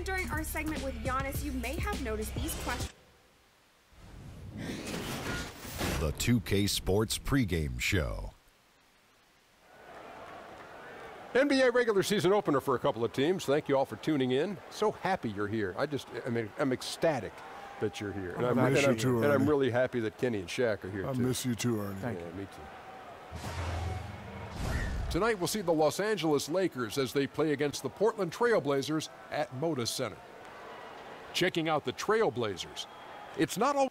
And during our segment with Giannis, you may have noticed these questions. The 2K Sports pregame show. NBA regular season opener for a couple of teams. Thank you all for tuning in. So happy you're here. I'm ecstatic that you're here. And I'm really happy that Kenny and Shaq are here, too. I miss you too, Ernie. Thank you. Me too. Tonight we'll see the Los Angeles Lakers as they play against the Portland Trail Blazers at Moda Center. Checking out the Trail Blazers. It's not all.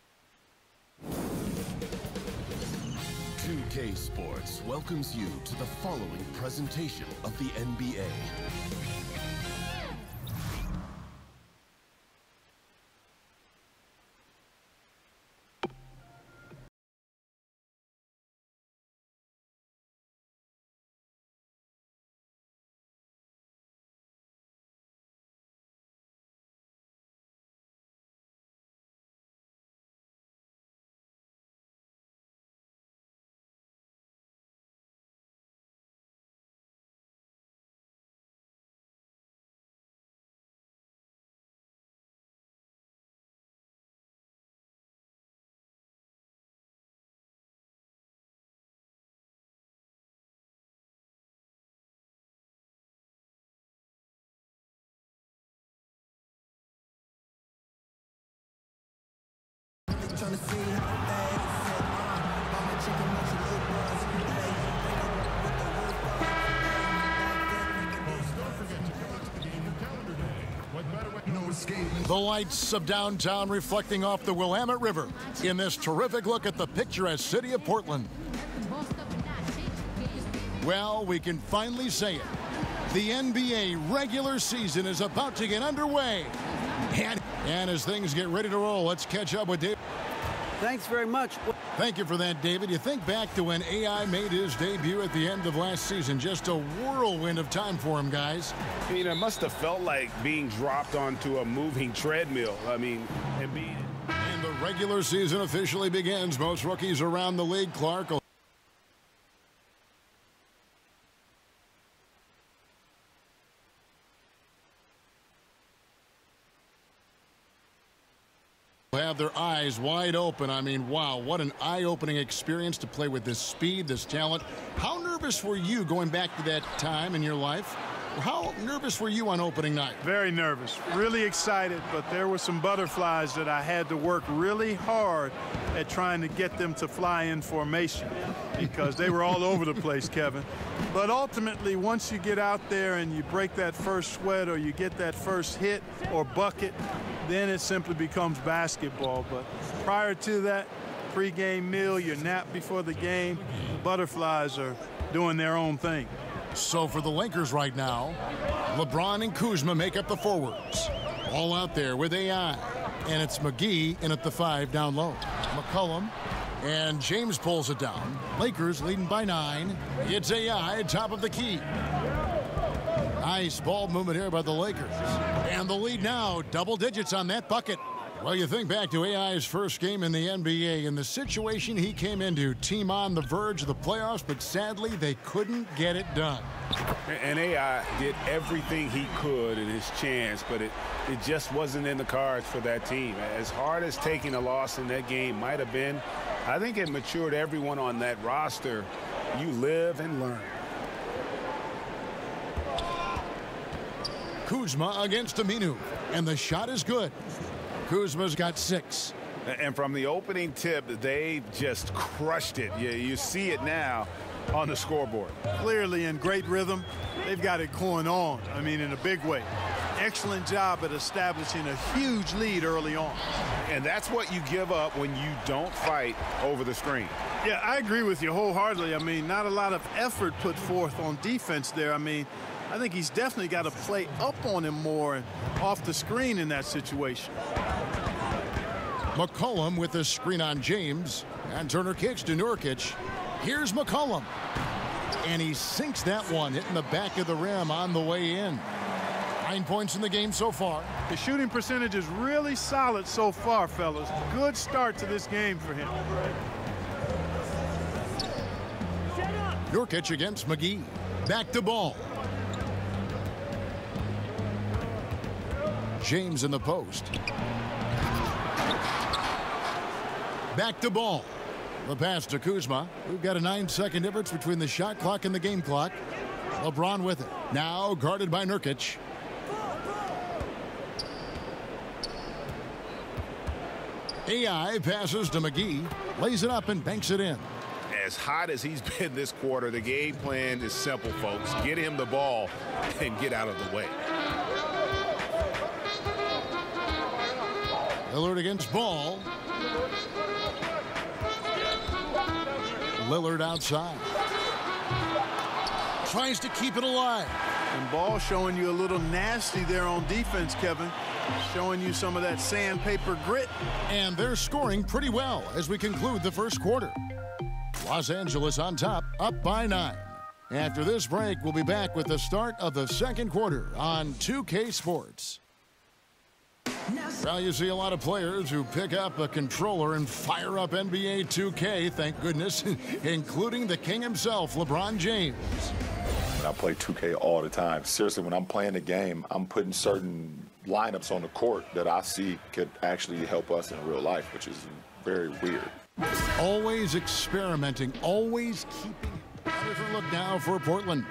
2K Sports welcomes you to the following presentation of the NBA. Trying to see how bad chicken makes it look buzz. Don't forget to come out to the game on calendar day. What better way? No escape. The lights of downtown reflecting off the Willamette River in this terrific look at the picturesque city of Portland. Well, we can finally say it. The NBA regular season is about to get underway. And as things get ready to roll, let's catch up with David. Thanks very much. Thank you for that, David. You think back to when AI made his debut at the end of last season. Just a whirlwind of time for him, guys. I mean, it must have felt like being dropped onto a moving treadmill. And the regular season officially begins. Most rookies around the league, Clark. Have their eyes wide open. I mean, wow, what an eye-opening experience to play with this speed, this talent. How nervous were you going back to that time in your life? How nervous were you on opening night? Very nervous, really excited, but there were some butterflies that I had to work really hard at trying to get them to fly in formation because they were all over the place, Kevin. But ultimately, once you get out there and you break that first sweat or you get that first hit or bucket, then it simply becomes basketball. But prior to that, pregame meal, your nap before the game, the butterflies are doing their own thing. So for the Lakers right now, LeBron and Kuzma make up the forwards. All out there with AI. And it's McGee in at the 5 down low. McCollum and James pulls it down. Lakers leading by 9. It's AI at top of the key. Nice ball movement here by the Lakers. And the lead now, double digits on that bucket. Well, you think back to AI's first game in the NBA and the situation he came into. Team on the verge of the playoffs, but sadly, they couldn't get it done. And AI did everything he could in his chance, but it just wasn't in the cards for that team. As hard as taking a loss in that game might have been, I think it matured everyone on that roster. You live and learn. Kuzma against Aminu, and the shot is good. Kuzma's got 6. And from the opening tip, they just crushed it. You see it now on the scoreboard. Clearly in great rhythm. They've got it going on, I mean, in a big way. Excellent job at establishing a huge lead early on. And that's what you give up when you don't fight over the screen. Yeah, I agree with you wholeheartedly. I mean, not a lot of effort put forth on defense there. I mean, I think he's definitely got to play up on him more and off the screen in that situation. McCollum with the screen on James, and Turner kicks to Nurkic. Here's McCollum, and he sinks that one, hitting the back of the rim on the way in. 9 points in the game so far. The shooting percentage is really solid so far, fellas. Good start to this game for him. Nurkic against McGee. Back to ball. James in the post. Back to Ball. The pass to Kuzma. We've got a 9-second difference between the shot clock and the game clock. LeBron with it. Now guarded by Nurkic. AI passes to McGee. Lays it up and banks it in. As hot as he's been this quarter, the game plan is simple, folks. Get him the ball and get out of the way. Lillard against Ball. Lillard outside. Tries to keep it alive. And Ball showing you a little nasty there on defense, Kevin. Showing you some of that sandpaper grit. And they're scoring pretty well as we conclude the first quarter. Los Angeles on top, up by 9. After this break, we'll be back with the start of the second quarter on 2K Sports. Well, you see a lot of players who pick up a controller and fire up NBA 2K, thank goodness, including the king himself, LeBron James. I play 2K all the time. Seriously, when I'm playing the game, I'm putting certain lineups on the court that I see could actually help us in real life, which is very weird. Always experimenting, always keeping a different look now for Portland.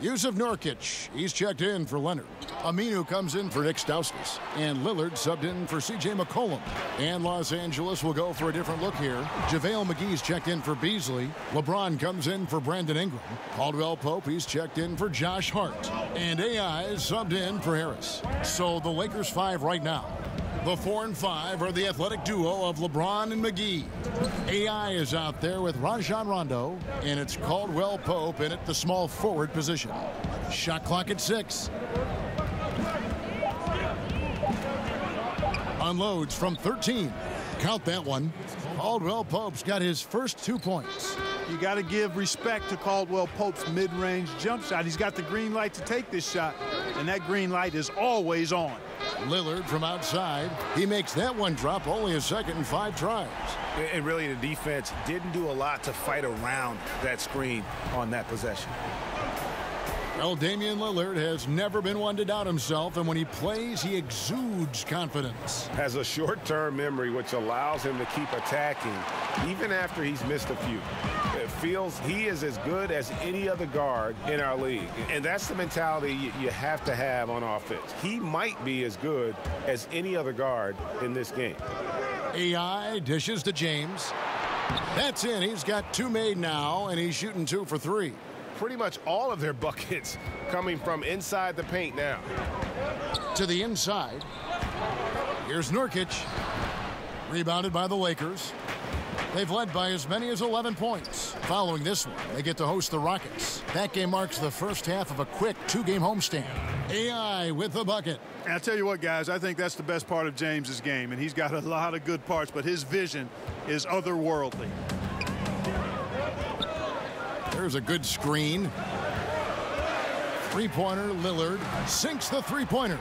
Yusuf Nurkic, he's checked in for Leonard. Aminu comes in for Nick Stauskas. And Lillard subbed in for C.J. McCollum. And Los Angeles will go for a different look here. JaVale McGee's checked in for Beasley. LeBron comes in for Brandon Ingram. Caldwell Pope, he's checked in for Josh Hart. And AI is subbed in for Harris. So the Lakers 5 right now. The 4 and 5 are the athletic duo of LeBron and McGee. AI is out there with Rajon Rondo, and it's Caldwell Pope in at the small forward position. Shot clock at 6. Unloads from 13. Count that one. Caldwell Pope's got his first 2 points. You got to give respect to Caldwell Pope's mid-range jump shot. He's got the green light to take this shot, and that green light is always on. Lillard from outside. He makes that one drop, only a second and 5 tries. And really, the defense didn't do a lot to fight around that screen on that possession. Well, Damian Lillard has never been one to doubt himself, and when he plays, he exudes confidence. Has a short-term memory, which allows him to keep attacking, even after he's missed a few. It feels he is as good as any other guard in our league. And that's the mentality you have to have on offense. He might be as good as any other guard in this game. AI dishes to James. That's in. He's got 2 made now, and he's shooting 2 for 3. Pretty much all of their buckets coming from inside the paint now. To the inside. Here's Nurkic. Rebounded by the Lakers. They've led by as many as 11 points. Following this one, they get to host the Rockets. That game marks the first half of a quick 2-game homestand. AI with the bucket. And I'll tell you what, guys, I think that's the best part of James's game, and he's got a lot of good parts, but his vision is otherworldly. There's a good screen. Three-pointer, Lillard sinks the three-pointer.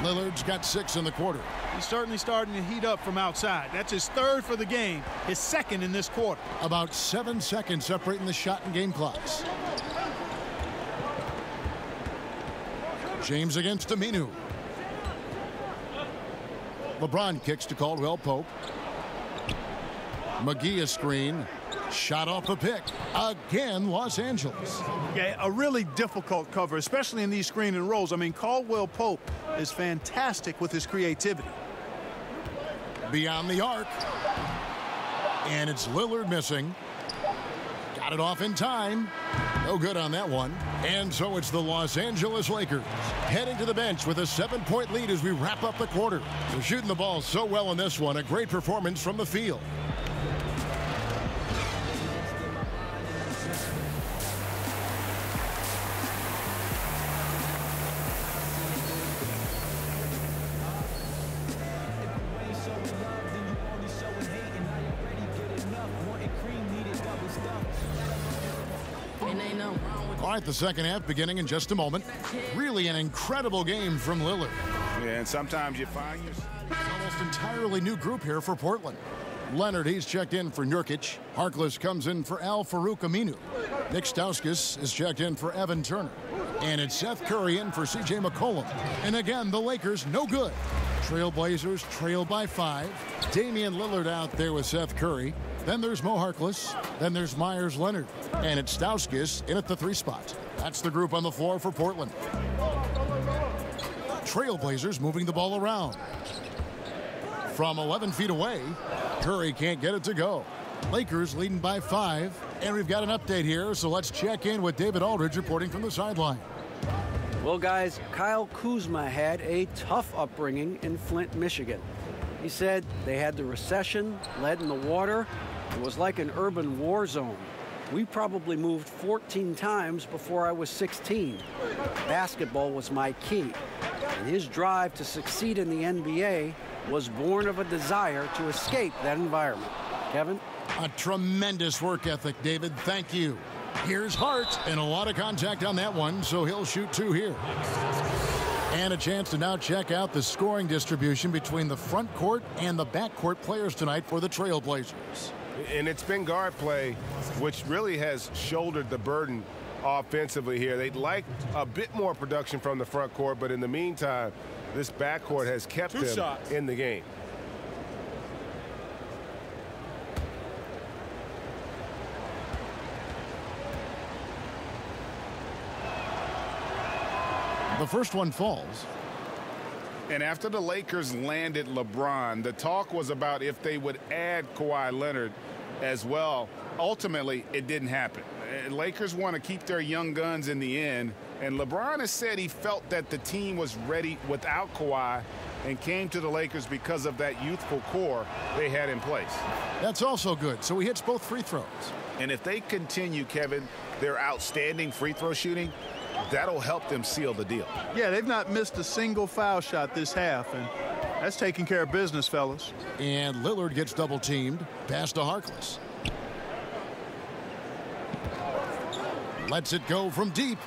Lillard's got 6 in the quarter. He's certainly starting to heat up from outside. That's his 3rd for the game, his 2nd in this quarter. About 7 seconds separating the shot and game clocks. James against Aminu. LeBron kicks to Caldwell Pope. McGee a screen. Shot off the pick. Again, Los Angeles. Yeah, a really difficult cover, especially in these screen and rolls. I mean, Caldwell Pope is fantastic with his creativity. Beyond the arc. And it's Lillard missing. Got it off in time. No good on that one. And so it's the Los Angeles Lakers heading to the bench with a 7-point lead as we wrap up the quarter. They're shooting the ball so well in this one. A great performance from the field. All right, the second half beginning in just a moment. Really an incredible game from Lillard. Yeah, and sometimes you find yourself almost entirely new group here for Portland. Leonard, he's checked in for Nurkic. Harkless comes in for Al-Farouq Aminu. Nick Stauskas is checked in for Evan Turner. And it's Seth Curry in for C.J. McCollum. And again, the Lakers no good. Trailblazers trail by 5. Damian Lillard out there with Seth Curry. Then there's Mo Harkless. Then there's Myers Leonard. And it's Stauskas in at the 3 spot. That's the group on the floor for Portland. Trailblazers moving the ball around. From 11 feet away, Curry can't get it to go. Lakers leading by 5. And we've got an update here, so let's check in with David Aldridge reporting from the sideline. Well, guys, Kyle Kuzma had a tough upbringing in Flint, Michigan. He said they had the recession, lead in the water. It was like an urban war zone. We probably moved 14 times before I was 16. Basketball was my key. And his drive to succeed in the NBA was born of a desire to escape that environment. Kevin? A tremendous work ethic, David. Thank you. Here's Hart, and a lot of contact on that one, so he'll shoot 2 here. And a chance to now check out the scoring distribution between the front court and the back court players tonight for the Trailblazers. And it's been guard play, which really has shouldered the burden offensively here. They'd like a bit more production from the front court, but in the meantime, this backcourt has kept them in the game. The first one falls. And after the Lakers landed LeBron, the talk was about if they would add Kawhi Leonard as well. Ultimately, it didn't happen. Lakers want to keep their young guns in the end, and LeBron has said he felt that the team was ready without Kawhi and came to the Lakers because of that youthful core they had in place. That's also good, so he hits both free throws. And if they continue, Kevin, their outstanding free throw shooting, that'll help them seal the deal. Yeah, they've not missed a single foul shot this half, and that's taking care of business, fellas. And Lillard gets double-teamed. Pass to Harkless. Lets it go from deep.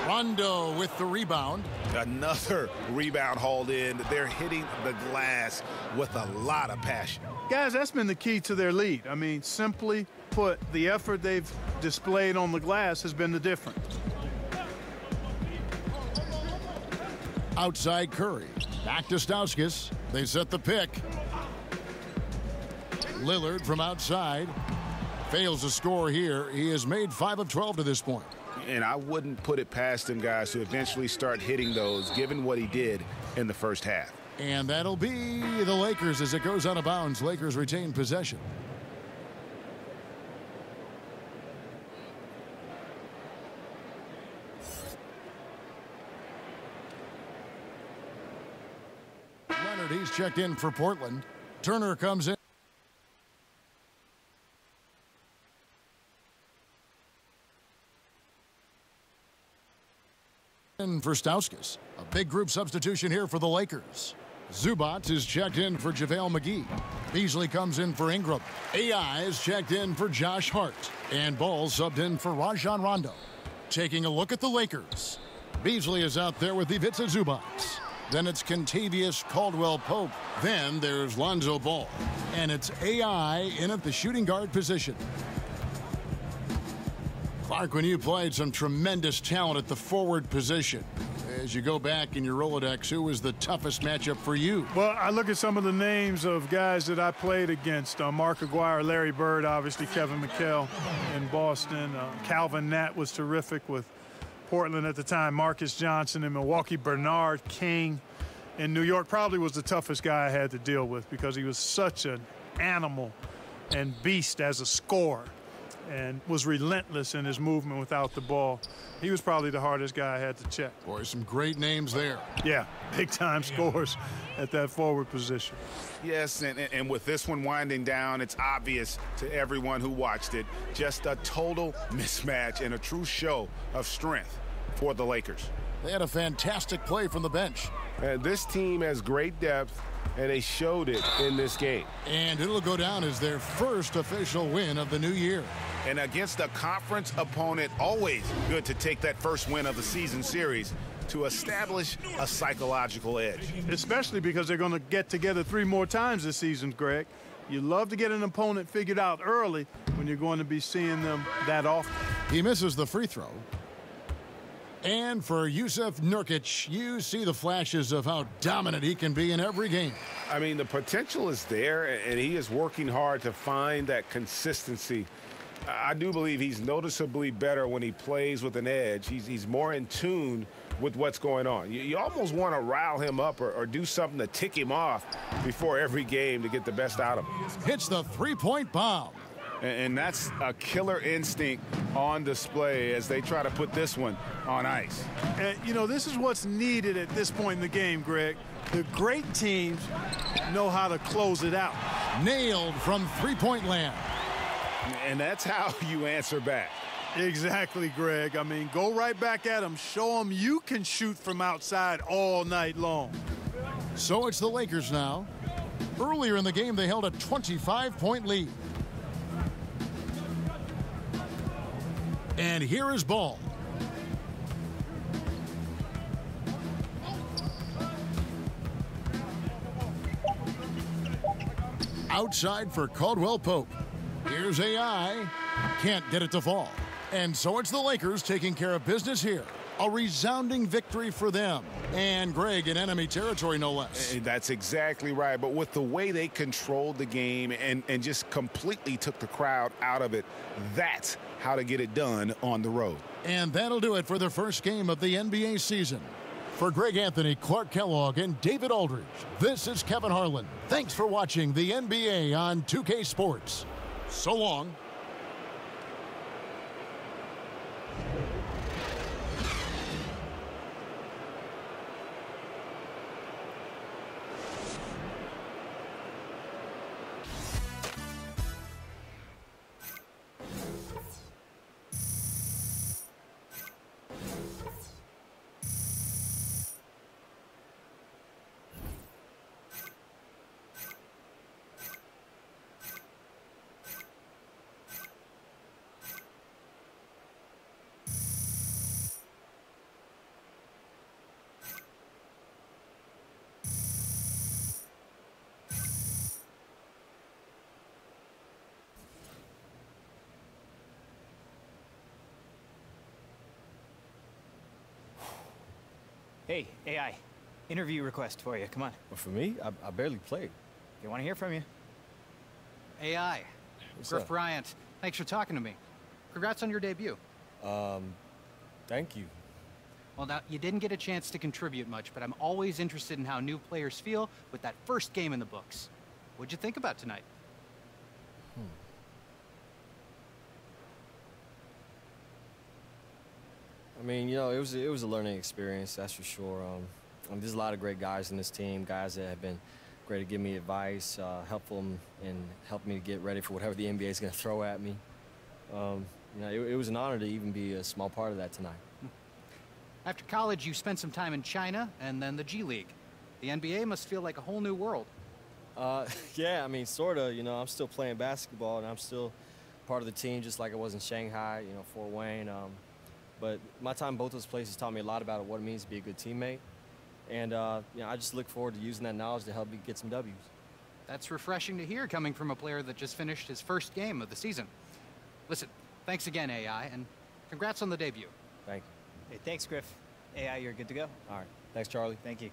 Rondo with the rebound. Another rebound hauled in. They're hitting the glass with a lot of passion. Guys, that's been the key to their lead. I mean, simply put, the effort they've displayed on the glass has been the difference. Outside Curry. Back to Stauskas. They set the pick. Lillard from outside. Fails to score here. He has made 5 of 12 to this point. And I wouldn't put it past him, guys, to eventually start hitting those, given what he did in the first half. And that'll be the Lakers as it goes out of bounds. Lakers retain possession. Leonard, he's checked in for Portland. Turner comes in. For Stauskas. A big group substitution here for the Lakers. Zubac is checked in for JaVale McGee. Beasley comes in for Ingram. AI is checked in for Josh Hart. And Ball subbed in for Rajon Rondo. Taking a look at the Lakers. Beasley is out there with Ivica Zubac. Then it's Kentavious Caldwell-Pope. Then there's Lonzo Ball. And it's AI in at the shooting guard position. Clark, when you played, some tremendous talent at the forward position. As you go back in your Rolodex, who was the toughest matchup for you? Well, I look at some of the names of guys that I played against. Mark Aguirre, Larry Bird, obviously Kevin McHale in Boston. Calvin Nat was terrific with Portland at the time. Marcus Johnson in Milwaukee. Bernard King in New York probably was the toughest guy I had to deal with because he was such an animal and beast as a scorer, and was relentless in his movement without the ball. He was probably the hardest guy I had to check. Boy, some great names there. Yeah, big-time scores at that forward position. Yes, and with this one winding down, it's obvious to everyone who watched it, just a total mismatch and a true show of strength for the Lakers. They had a fantastic play from the bench. And this team has great depth, and they showed it in this game. And it'll go down as their first official win of the new year. And against a conference opponent, always good to take that first win of the season series to establish a psychological edge. Especially because they're going to get together 3 more times this season, Greg. You love to get an opponent figured out early when you're going to be seeing them that often. He misses the free throw. And for Jusuf Nurkic, you see the flashes of how dominant he can be in every game. I mean, the potential is there, and he is working hard to find that consistency. I do believe he's noticeably better when he plays with an edge. He's more in tune with what's going on. You almost want to rile him up or do something to tick him off before every game to get the best out of him. Hits the three-point bomb. And that's a killer instinct on display as they try to put this one on ice. And, you know, this is what's needed at this point in the game, Greg. The great teams know how to close it out. Nailed from three-point land. And that's how you answer back. Exactly, Greg. I mean, go right back at them. Show them you can shoot from outside all night long. So it's the Lakers now. Earlier in the game, they held a 25-point lead. And here is Ball. Outside for Caldwell Pope. Here's AI. Can't get it to fall. And so it's the Lakers taking care of business here. A resounding victory for them. And Greg in enemy territory, no less. That's exactly right. But with the way they controlled the game and just completely took the crowd out of it, that's how to get it done on the road. And that'll do it for the first game of the NBA season. For Greg Anthony, Clark Kellogg, and David Aldridge, this is Kevin Harlan. Thanks for watching the NBA on 2K Sports. So long. Hey, AI. Interview request for you. Come on. Well, for me? I barely played. They want to hear from you. AI. What's Griff up? Bryant. Thanks for talking to me. Congrats on your debut. Thank you. Well, now, you didn't get a chance to contribute much, but I'm always interested in how new players feel with that first game in the books. What'd you think about tonight? I mean, you know, it was a learning experience, that's for sure. There's a lot of great guys in this team, guys that have been great to give me advice, helpful and help me to get ready for whatever the NBA is going to throw at me. You know, it was an honor to even be a small part of that tonight. After college, you spent some time in China and then the G League. The NBA must feel like a whole new world. Yeah, I mean, sort of. You know, I'm still playing basketball, and I'm still part of the team, just like I was in Shanghai, you know, Fort Wayne. But my time in both those places taught me a lot about what it means to be a good teammate. And, you know, I just look forward to using that knowledge to help me get some W's. That's refreshing to hear coming from a player that just finished his first game of the season. Listen, thanks again, AI, and congrats on the debut. Thank Hey, thanks, Griff. AI, you're good to go. you. All right. Thanks, Charlie. Thank you.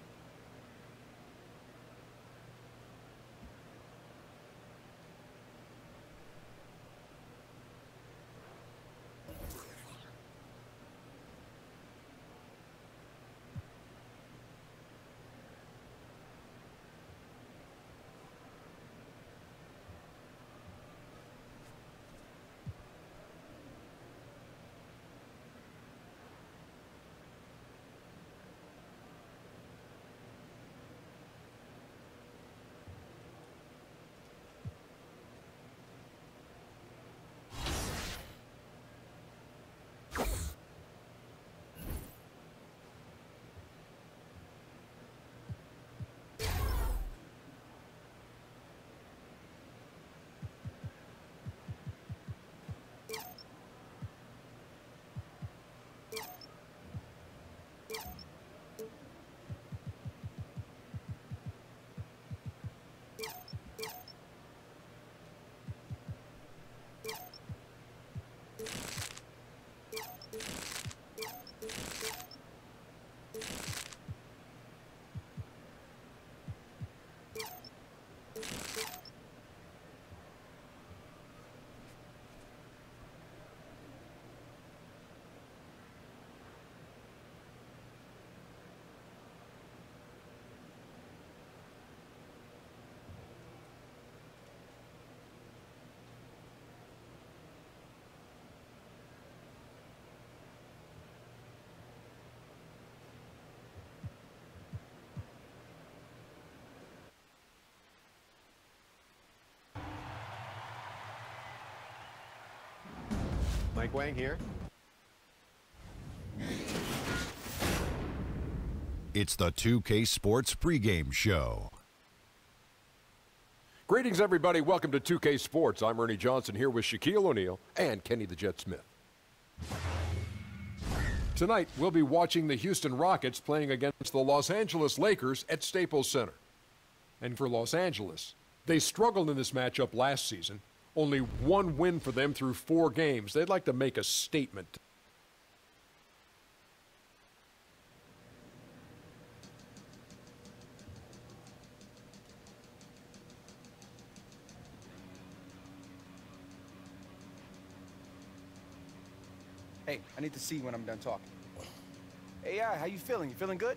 Mike Wang here. It's the 2K Sports pregame show. Greetings, everybody. Welcome to 2K Sports. I'm Ernie Johnson here with Shaquille O'Neal and Kenny the Jet Smith. Tonight, we'll be watching the Houston Rockets playing against the Los Angeles Lakers at Staples Center. And for Los Angeles, they struggled in this matchup last season. Only one win for them through 4 games. They'd like to make a statement. Hey, I need to see when I'm done talking. AI, how you feeling? You feeling good?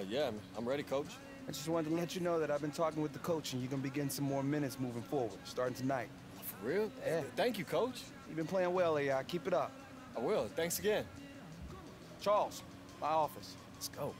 Yeah, I'm ready, Coach. I just wanted to let you know that I've been talking with the coach and you're going to be getting some more minutes moving forward, starting tonight. For real? Yeah. Thank you, Coach. You've been playing well, AI. Keep it up. I will. Thanks again. Charles, my office. Let's go.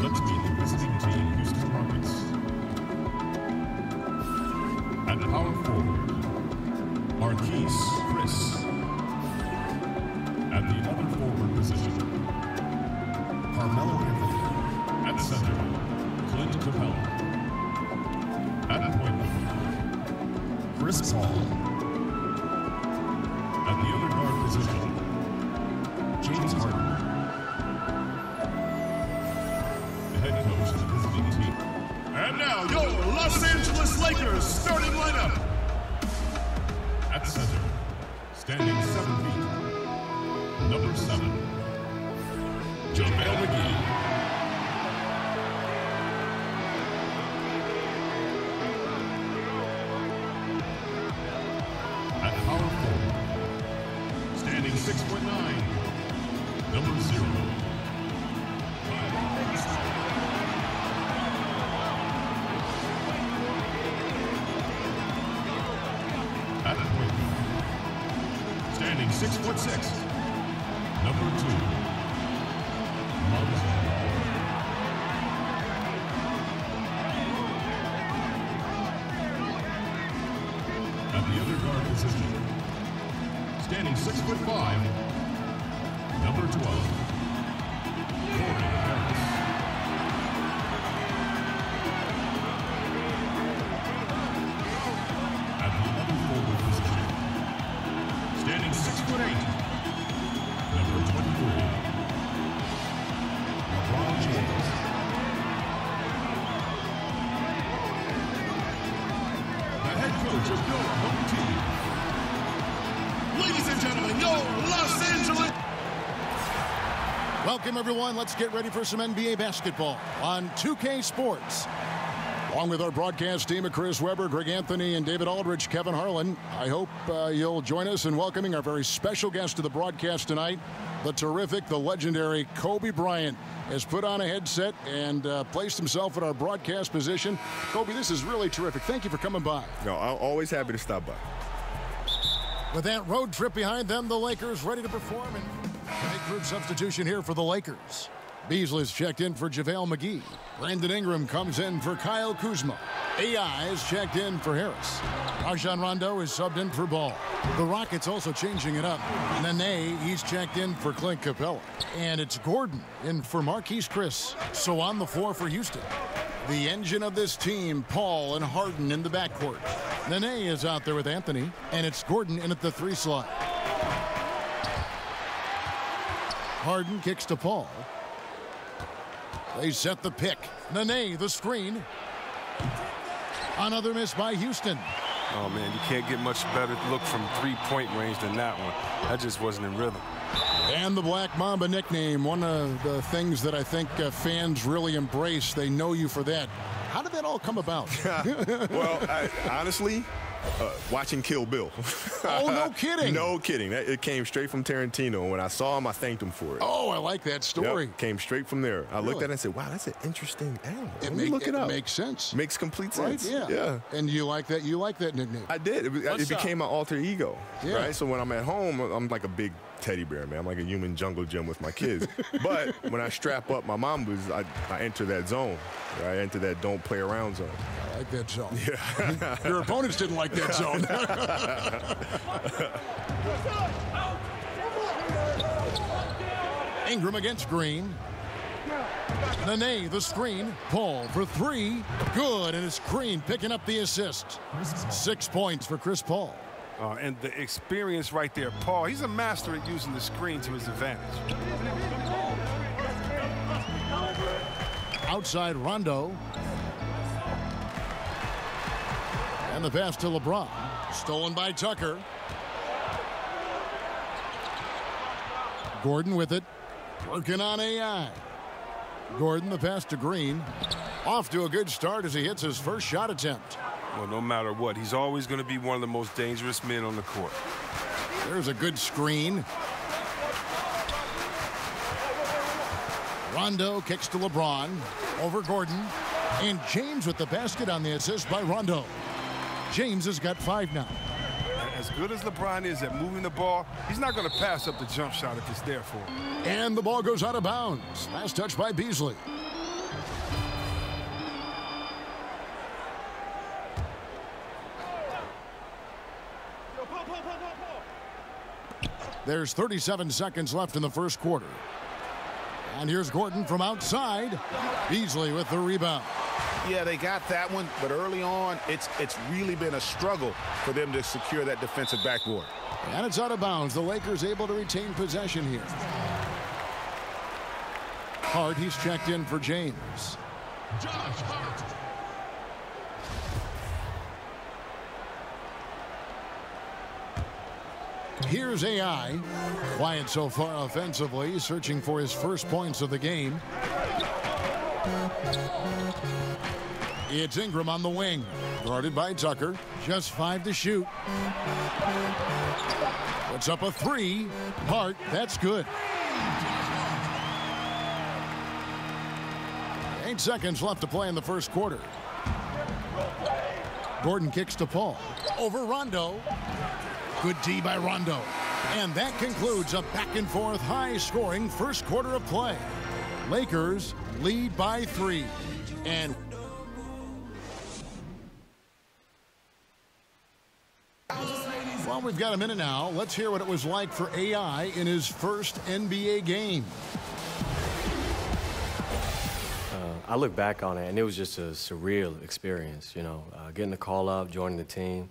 Let's meet the visiting team, Houston Rockets. At power forward, Marquise Chris. At the other forward position, Carmelo Anthony. At center, Clint Capella. At point guard, Chris Paul. At the other guard position, James Harden. Head coach of the visiting team. And now, your Los Angeles Lakers starting lineup. At center, standing 7 feet, number 7, JaVale McGee. At power forward, standing 6'9", number 0. At point guard, standing 6'6", number 2, Lonzo Ball. At the other guard position, standing 6'5", number 12, Corey Harris. At the other forward position, standing 6'8", number 23, LeBron James. The head coach of your home team. Ladies and gentlemen, your Los Angeles. Welcome, everyone. Let's get ready for some NBA basketball on 2K Sports. Along with our broadcast team of Chris Webber, Greg Anthony, and David Aldrich, Kevin Harlan, I hope you'll join us in welcoming our very special guest to the broadcast tonight. The terrific, the legendary Kobe Bryant has put on a headset and placed himself at our broadcast position. Kobe, this is really terrific. Thank you for coming by. No, I'm always happy to stop by. With that road trip behind them, the Lakers ready to perform. And big group substitution here for the Lakers. Beasley's checked in for JaVale McGee. Brandon Ingram comes in for Kyle Kuzma. AI is checked in for Harris. Rajon Rondo is subbed in for Ball. The Rockets also changing it up. Nene, he's checked in for Clint Capella. And it's Gordon in for Marquise Chris. So on the floor for Houston, the engine of this team, Paul and Harden in the backcourt. Nene is out there with Anthony, and it's Gordon in at the 3 slot. Harden kicks to Paul. They set the pick. Nene, the screen. Another miss by Houston. Oh, man, you can't get much better look from 3-point range than that one. That just wasn't in rhythm. And the Black Mamba nickname, one of the things that I think fans really embrace. They know you for that. How did that all come about? Well, honestly, watching Kill Bill. Oh, no kidding. No kidding. It came straight from Tarantino. And when I saw him, I thanked him for it. Oh, I like that story. Yep, came straight from there. I looked at it and said, wow, that's an interesting angle. Let me look it up. It makes sense. Makes complete sense. Right? Yeah. And you like that nickname? I did. It became my alter ego. Yeah. Right? So when I'm at home, I'm like a big teddy bear, man. I'm like a human jungle gym with my kids. But when I strap up my Mambas, I enter that zone. Right? I enter that don't play around zone. I like that zone. Yeah. Your opponents didn't like that zone. Ingram against Green. Nene, the screen. Paul for three. Good, and it's Green picking up the assist. 6 points for Chris Paul. And the experience right there. Paul, he's a master at using the screen to his advantage. Outside Rondo. And the pass to LeBron. Stolen by Tucker. Gordon with it. Working on AI. Gordon, the pass to Green. Off to a good start as he hits his first shot attempt. Well, no matter what, he's always going to be one of the most dangerous men on the court. There's a good screen. Rondo kicks to LeBron. Over Gordon. And James with the basket on the assist by Rondo. James has got 5 now. As good as LeBron is at moving the ball, he's not going to pass up the jump shot if it's there for him. And the ball goes out of bounds. Last touch by Beasley. There's 37 seconds left in the first quarter. And here's Gordon from outside. Beasley with the rebound. Yeah, they got that one, but early on, it's really been a struggle for them to secure that defensive backboard. And it's out of bounds. The Lakers able to retain possession here. Hart, he's checked in for James. Josh Hart. Here's AI. Quiet so far offensively, searching for his first points of the game. It's Ingram on the wing. Guarded by Tucker. Just 5 to shoot. Puts up a 3. Hart, that's good. 8 seconds left to play in the first quarter. Gordon kicks to Paul. Over Rondo. Good D by Rondo. And that concludes a back-and-forth, high-scoring first quarter of play. Lakers lead by 3. And well, we've got a minute now. Let's hear what it was like for AI in his first NBA game. I look back on it, and it was just a surreal experience, you know, getting the call up, joining the team.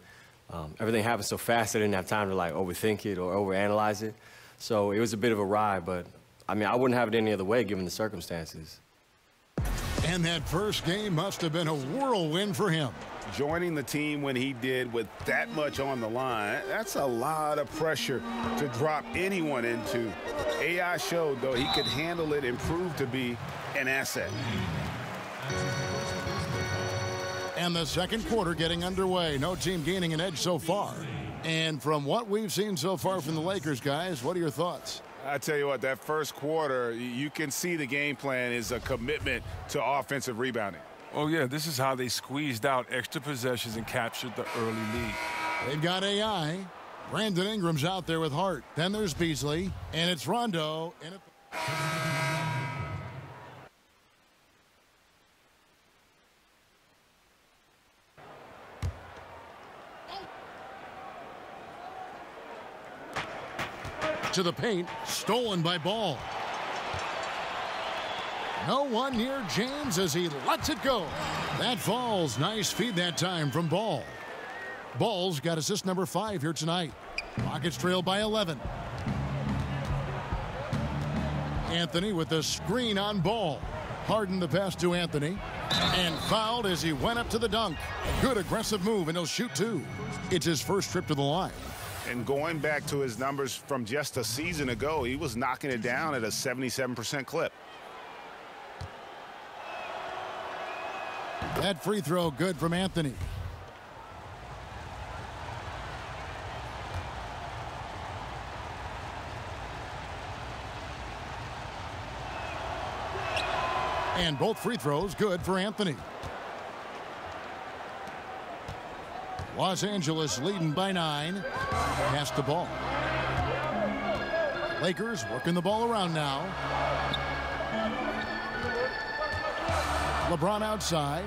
Everything happened so fast I didn't have time to, like, overthink it or overanalyze it. So it was a bit of a ride, but, I mean, I wouldn't have it any other way given the circumstances. And that first game must have been a whirlwind for him. Joining the team when he did with that much on the line, that's a lot of pressure to drop anyone into. AI showed, though, he could handle it and prove to be an asset. And the second quarter getting underway. No team gaining an edge so far. And from what we've seen so far from the Lakers, guys, what are your thoughts? I tell you what, that first quarter, you can see the game plan is a commitment to offensive rebounding. Oh, yeah, this is how they squeezed out extra possessions and captured the early lead. They've got AI. Brandon Ingram's out there with Hart. Then there's Beasley. And it's Rondo. To the paint, stolen by Ball. No one near James as he lets it go. That falls. Nice feed that time from Ball. Ball's got assist number 5 here tonight. Rockets trail by 11. Anthony with the screen on Ball. Harden the pass to Anthony. And fouled as he went up to the dunk. Good aggressive move, and he'll shoot 2. It's his first trip to the line. And going back to his numbers from just a season ago, he was knocking it down at a 77% clip. That free throw good from Anthony. And both free throws good for Anthony. Los Angeles leading by 9. Pass the ball. Lakers working the ball around now. LeBron outside.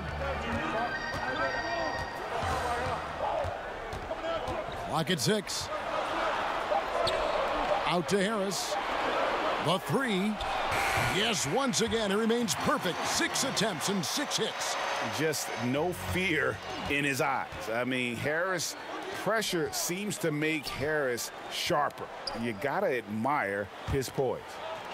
Clock at 6. Out to Harris. The 3. Yes, once again, it remains perfect. 6 attempts and 6 hits. Just no fear in his eyes. I mean, Harris, pressure seems to make Harris sharper. You got to admire his poise.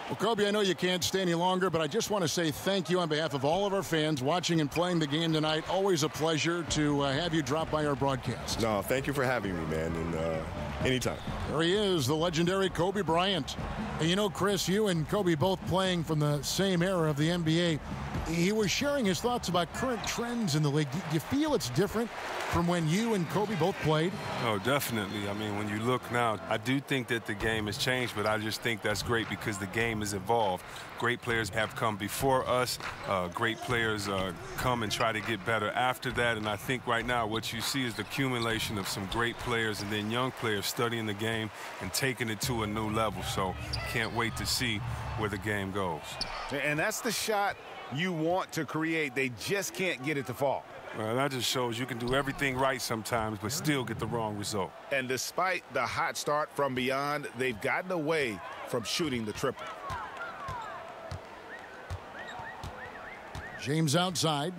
Well, Kobe, I know you can't stay any longer, but I just want to say thank you on behalf of all of our fans watching and playing the game tonight. Always a pleasure to have you drop by our broadcast. No, thank you for having me, man, and anytime. There he is, the legendary Kobe Bryant. And you know, Chris, you and Kobe both playing from the same era of the NBA. He was sharing his thoughts about current trends in the league. Do you feel it's different from when you and Kobe both played? Oh, definitely. I mean, when you look now, I do think that the game has changed, but I just think that's great because the game has evolved. Great players have come before us. Great players come and try to get better after that. And I think right now what you see is the accumulation of some great players and then young players studying the game and taking it to a new level. So can't wait to see where the game goes. And that's the shot you want to create. They just can't get it to fall. Well, that just shows you can do everything right sometimes, but still get the wrong result. And despite the hot start from beyond, they've gotten away from shooting the triple. James outside.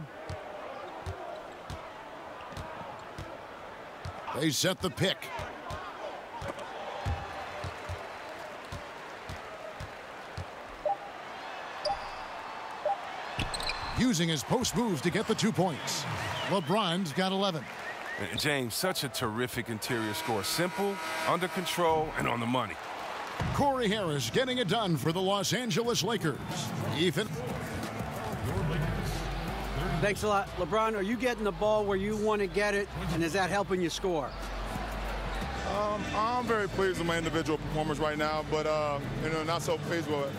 They set the pick. Using his post moves to get the 2 points. LeBron's got 11. And James, such a terrific interior score. Simple, under control, and on the money. Corey Harris getting it done for the Los Angeles Lakers. Ethan. Thanks a lot. LeBron, are you getting the ball where you want to get it, and is that helping you score? I'm very pleased with my individual performance right now, but not so pleased with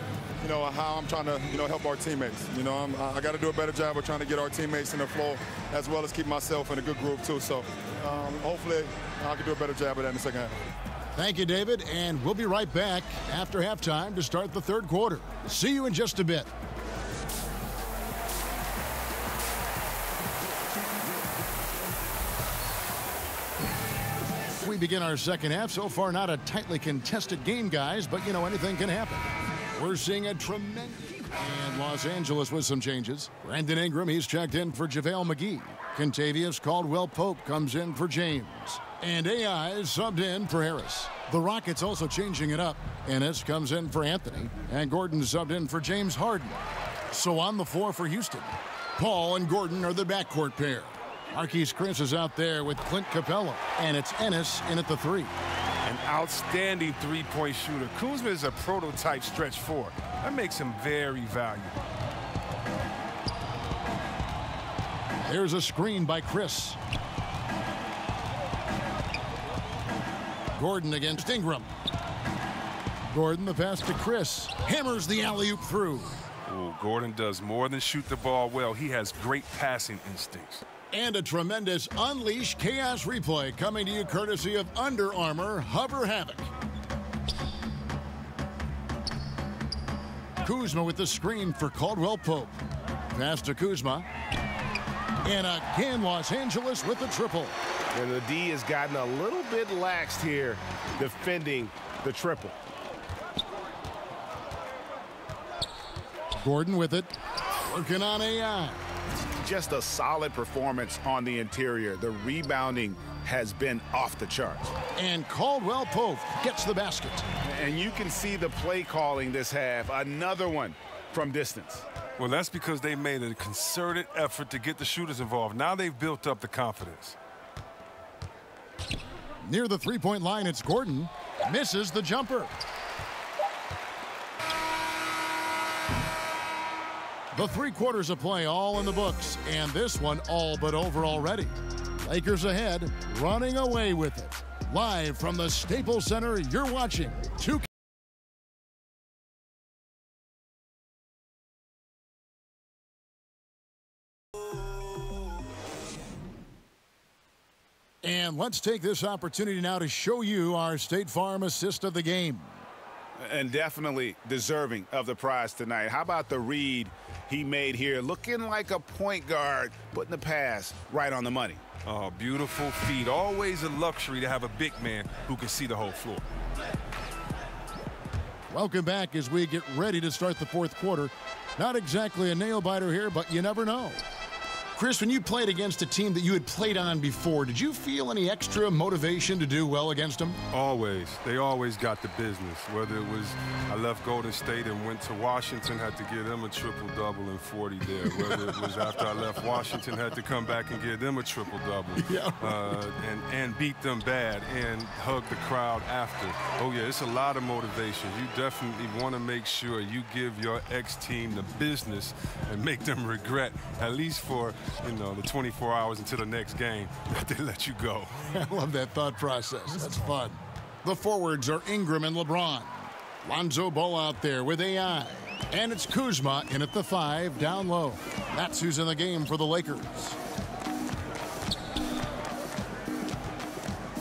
how I'm trying to help our teammates. I got to do a better job of trying to get our teammates in the flow as well as keep myself in a good groove too. So hopefully I can do a better job of that in the second half. Thank you, David, and we'll be right back after halftime to start the third quarter. See you in just a bit. We begin our second half. So far, not a tightly contested game, guys, but anything can happen. We're seeing a tremendous... And Los Angeles with some changes. Brandon Ingram, he's checked in for JaVale McGee. Contavious Caldwell-Pope comes in for James. And AI is subbed in for Harris. The Rockets also changing it up. Ennis comes in for Anthony. And Gordon subbed in for James Harden. So on the floor for Houston, Paul and Gordon are the backcourt pair. Marquise Chris is out there with Clint Capella. And it's Ennis in at the 3. An outstanding three-point shooter. Kuzma is a prototype stretch 4. That makes him very valuable. There's a screen by Chris. Gordon against Ingram. Gordon the pass to Chris. Hammers the alley-oop through. Ooh, Gordon does more than shoot the ball well. He has great passing instincts. And a tremendous Unleash Chaos replay coming to you courtesy of Under Armour Hover Havoc. Kuzma with the screen for Caldwell-Pope. Pass to Kuzma. And again, Los Angeles with the triple. And the D has gotten a little bit laxed here defending the triple. Gordon with it. Working on AI. Just a solid performance on the interior. The rebounding has been off the charts. And Caldwell-Pope gets the basket. And you can see the play calling this half. Another one from distance. Well, that's because they made a concerted effort to get the shooters involved. Now they've built up the confidence. Near the three-point line, it's Gordon. Misses the jumper. The 3 quarters of play all in the books, and this one all but over already. Lakers ahead, running away with it. Live from the Staples Center, you're watching 2K. And let's take this opportunity now to show you our State Farm assist of the game. And definitely deserving of the prize tonight. How about the read he made here? Looking like a point guard, putting the pass right on the money. Oh, beautiful feet. Always a luxury to have a big man who can see the whole floor. Welcome back as we get ready to start the 4th quarter. Not exactly a nail-biter here, but you never know. Chris, when you played against a team that you had played on before, did you feel any extra motivation to do well against them? Always. They always got the business. Whether it was I left Golden State and went to Washington, had to give them a triple-double and 40 there. Whether it was after I left Washington, had to come back and give them a triple-double. Yeah. And beat them bad and hug the crowd after. Oh, yeah, it's a lot of motivation. You definitely want to make sure you give your ex-team the business and make them regret, at least for the 24 hours until the next game, that they let you go. I love that thought process. That's fun. The forwards are Ingram and LeBron. Lonzo Ball out there with AI. And it's Kuzma in at the 5, down low. That's who's in the game for the Lakers.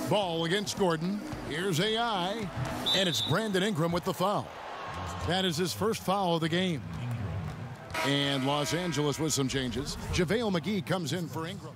Ball against Gordon. Here's AI. And it's Brandon Ingram with the foul. That is his first foul of the game. And Los Angeles with some changes. JaVale McGee comes in for Ingram.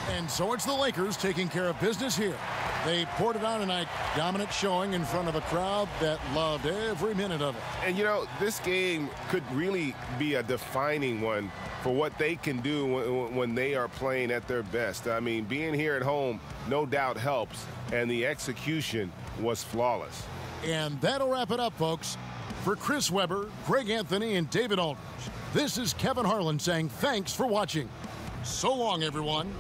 And so it's the Lakers taking care of business here. They poured it on tonight. Dominant showing in front of a crowd that loved every minute of it. And, this game could really be a defining one for what they can do when they are playing at their best. I mean, being here at home no doubt helps, and the execution was flawless. And that'll wrap it up, folks. For Chris Webber, Greg Anthony, and David Aldridge, this is Kevin Harlan saying thanks for watching. So long, everyone.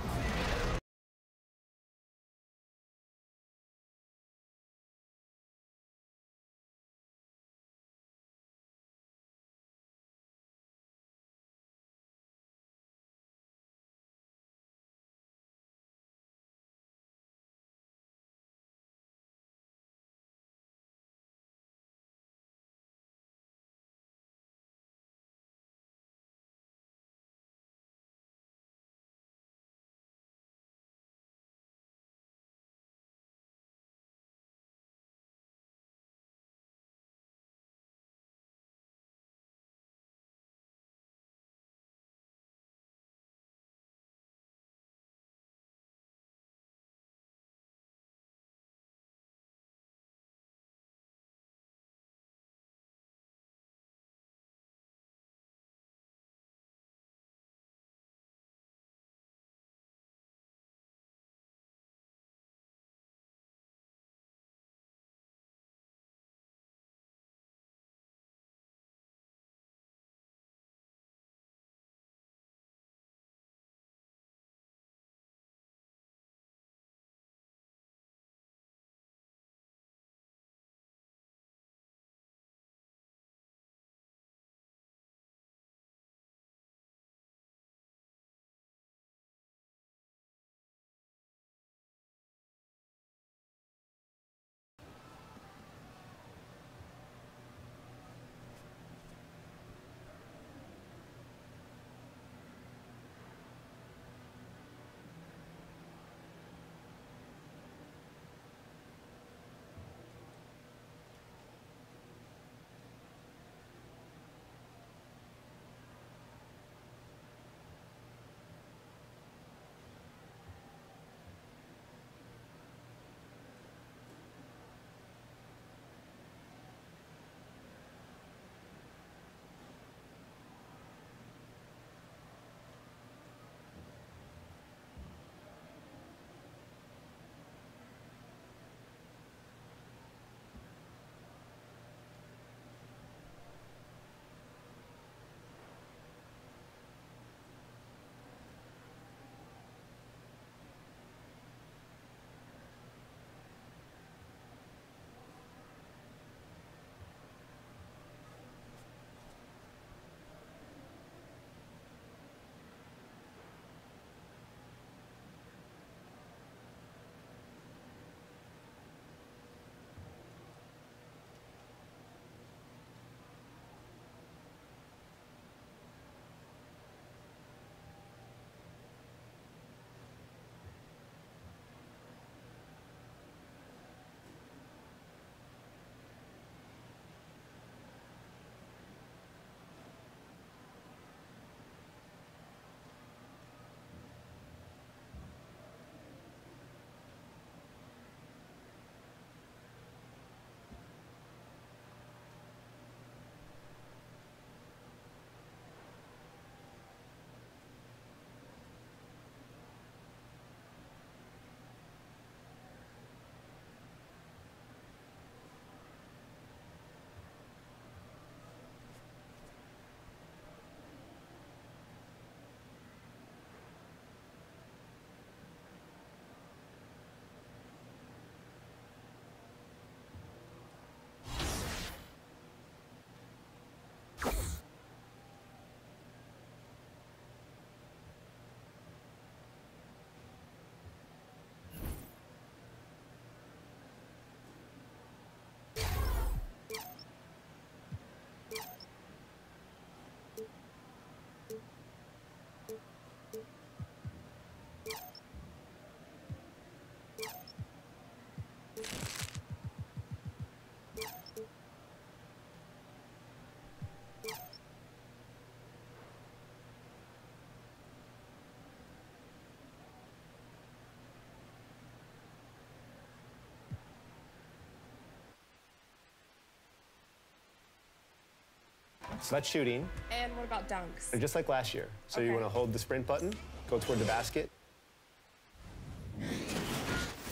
So that's shooting. And what about dunks? They're just like last year. So you want to hold the sprint button, go toward the basket.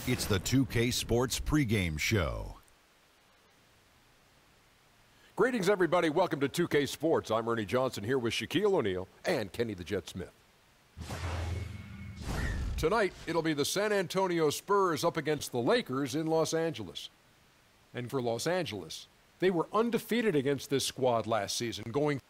It's the 2K Sports pregame show. Greetings, everybody. Welcome to 2K Sports. I'm Ernie Johnson here with Shaquille O'Neal and Kenny the Jet Smith. Tonight, it'll be the San Antonio Spurs up against the Lakers in Los Angeles. And for Los Angeles, they were undefeated against this squad last season, going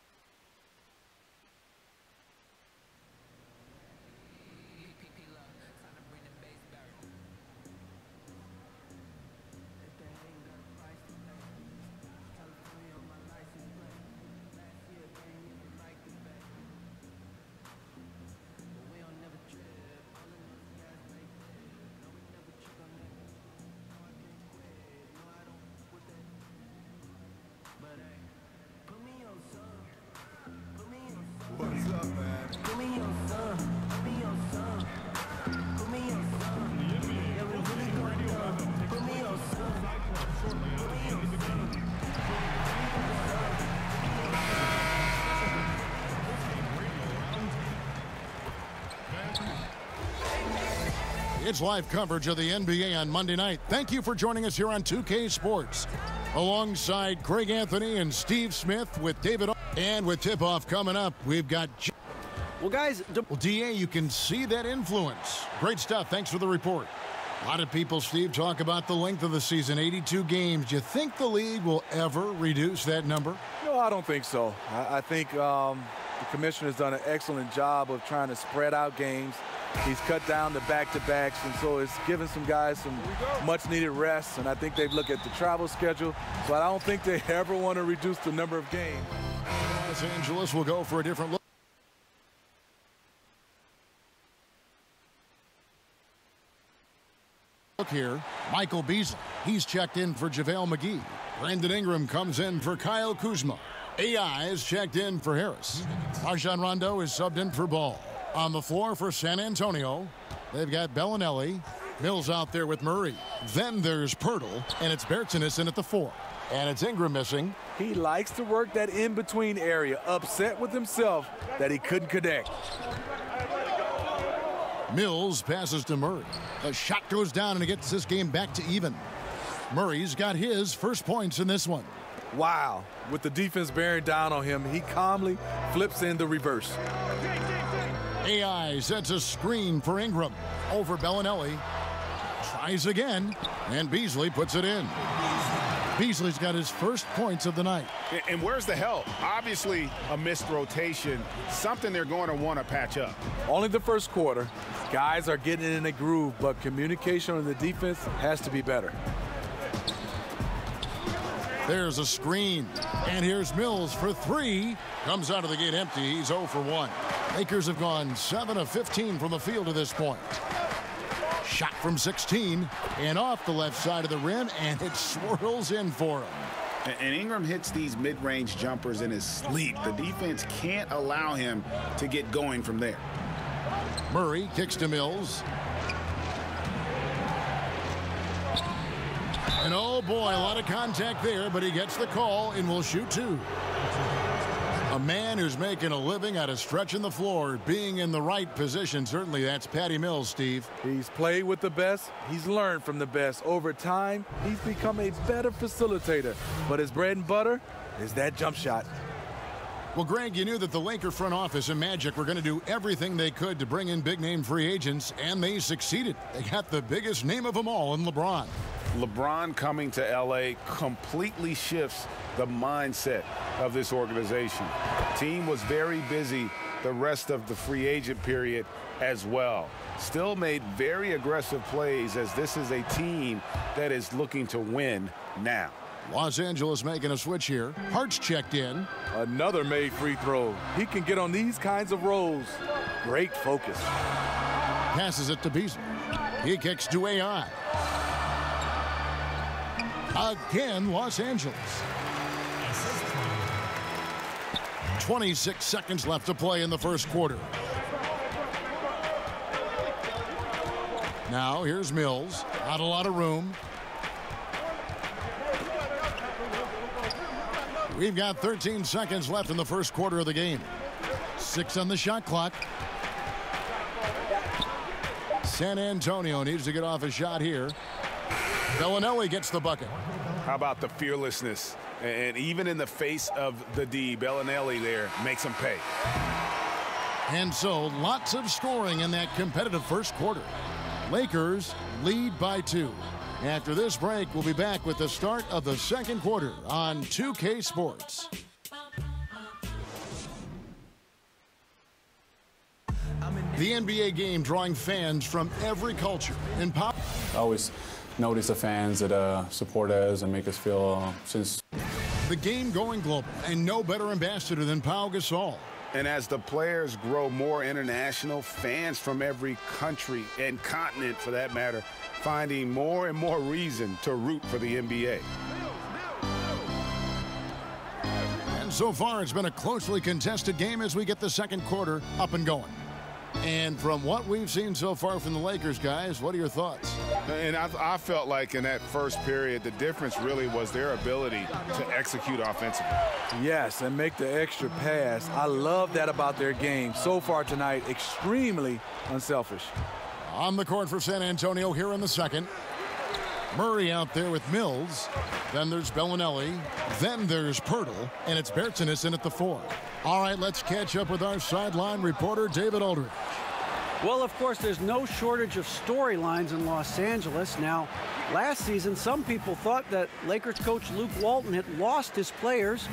It's live coverage of the NBA on Monday night. Thank you for joining us here on 2K Sports. Alongside Greg Anthony and Steve Smith with David. And with tip-off coming up, we've got... Well, guys... Well, DA, you can see that influence. Great stuff. Thanks for the report. A lot of people, Steve, talk about the length of the season, 82 games. Do you think the league will ever reduce that number? No, I don't think so. I think the commissioner's done an excellent job of trying to spread out games. He's cut down the back-to-backs, and so it's given some guys some much-needed rest, and I think they've looked at the travel schedule, so I don't think they ever want to reduce the number of games. Los Angeles will go for a different look. Look here, Michael Beasley. He's checked in for JaVale McGee. Brandon Ingram comes in for Kyle Kuzma. AI is checked in for Harris. Rajon Rondo is subbed in for Ball. On the floor for San Antonio, they've got Bellinelli. Mills out there with Murray. Then there's Pirtle, and it's Bertans in at the 4. And it's Ingram missing. He likes to work that in-between area, upset with himself that he couldn't connect. Mills passes to Murray. A shot goes down, and it gets this game back to even. Murray's got his first points in this one. Wow. With the defense bearing down on him, he calmly flips in the reverse. AI sets a screen for Ingram. Over Bellinelli. Tries again, and Beasley puts it in. Beasley's got his first points of the night. And where's the help? Obviously, a missed rotation, something they're going to want to patch up. Only the first quarter. Guys are getting in a groove, but communication on the defense has to be better. There's a screen, and here's Mills for 3. Comes out of the gate empty. He's 0 for 1. Lakers have gone 7 of 15 from the field to this point. Shot from 16 and off the left side of the rim, and it swirls in for him. And Ingram hits these mid-range jumpers in his sleep. The defense can't allow him to get going from there. Murray kicks to Mills. And oh boy, a lot of contact there, but he gets the call and will shoot 2. A man who's making a living out of stretching the floor, being in the right position. Certainly that's Patty Mills, Steve. He's played with the best. He's learned from the best. Over time, he's become a better facilitator. But his bread and butter is that jump shot. Well, Greg, you knew that the Laker front office and Magic were going to do everything they could to bring in big-name free agents, and they succeeded. They got the biggest name of them all in LeBron. LeBron coming to L.A. completely shifts the mindset of this organization. The team was very busy the rest of the free agent period as well. Still made very aggressive plays, as this is a team that is looking to win now. Los Angeles making a switch here. Hart's checked in. Another made free throw. He can get on these kinds of rolls. Great focus. Passes it to Beasley. He kicks to AI. Again, Los Angeles. 26 seconds left to play in the first quarter. Now here's Mills. Not a lot of room. We've got 13 seconds left in the first quarter of the game. 6 on the shot clock. San Antonio needs to get off a shot here. Bellinelli gets the bucket. How about the fearlessness? And even in the face of the D, Bellinelli there makes him pay. And so lots of scoring in that competitive first quarter. Lakers lead by 2. After this break, we'll be back with the start of the second quarter on 2K Sports. The NBA game drawing fans from every culture. And I always notice the fans that support us and make us feel since. The game going global, and no better ambassador than Pau Gasol. And as the players grow more international, fans from every country and continent, for that matter, finding more and more reason to root for the NBA. And so far, it's been a closely contested game as we get the second quarter up and going. And from what we've seen so far from the Lakers, guys, what are your thoughts? And I felt like in that first period, the difference really was their ability to execute offensively. Yes, and make the extra pass. I love that about their game. So far tonight, extremely unselfish. On the court for San Antonio here in the second. Murray out there with Mills. Then there's Bellinelli. Then there's Pirtle. And it's Bertans in at the 4. All right, let's catch up with our sideline reporter, David Aldridge. Well, of course, there's no shortage of storylines in Los Angeles. Now, last season, some people thought that Lakers coach Luke Walton had lost his players,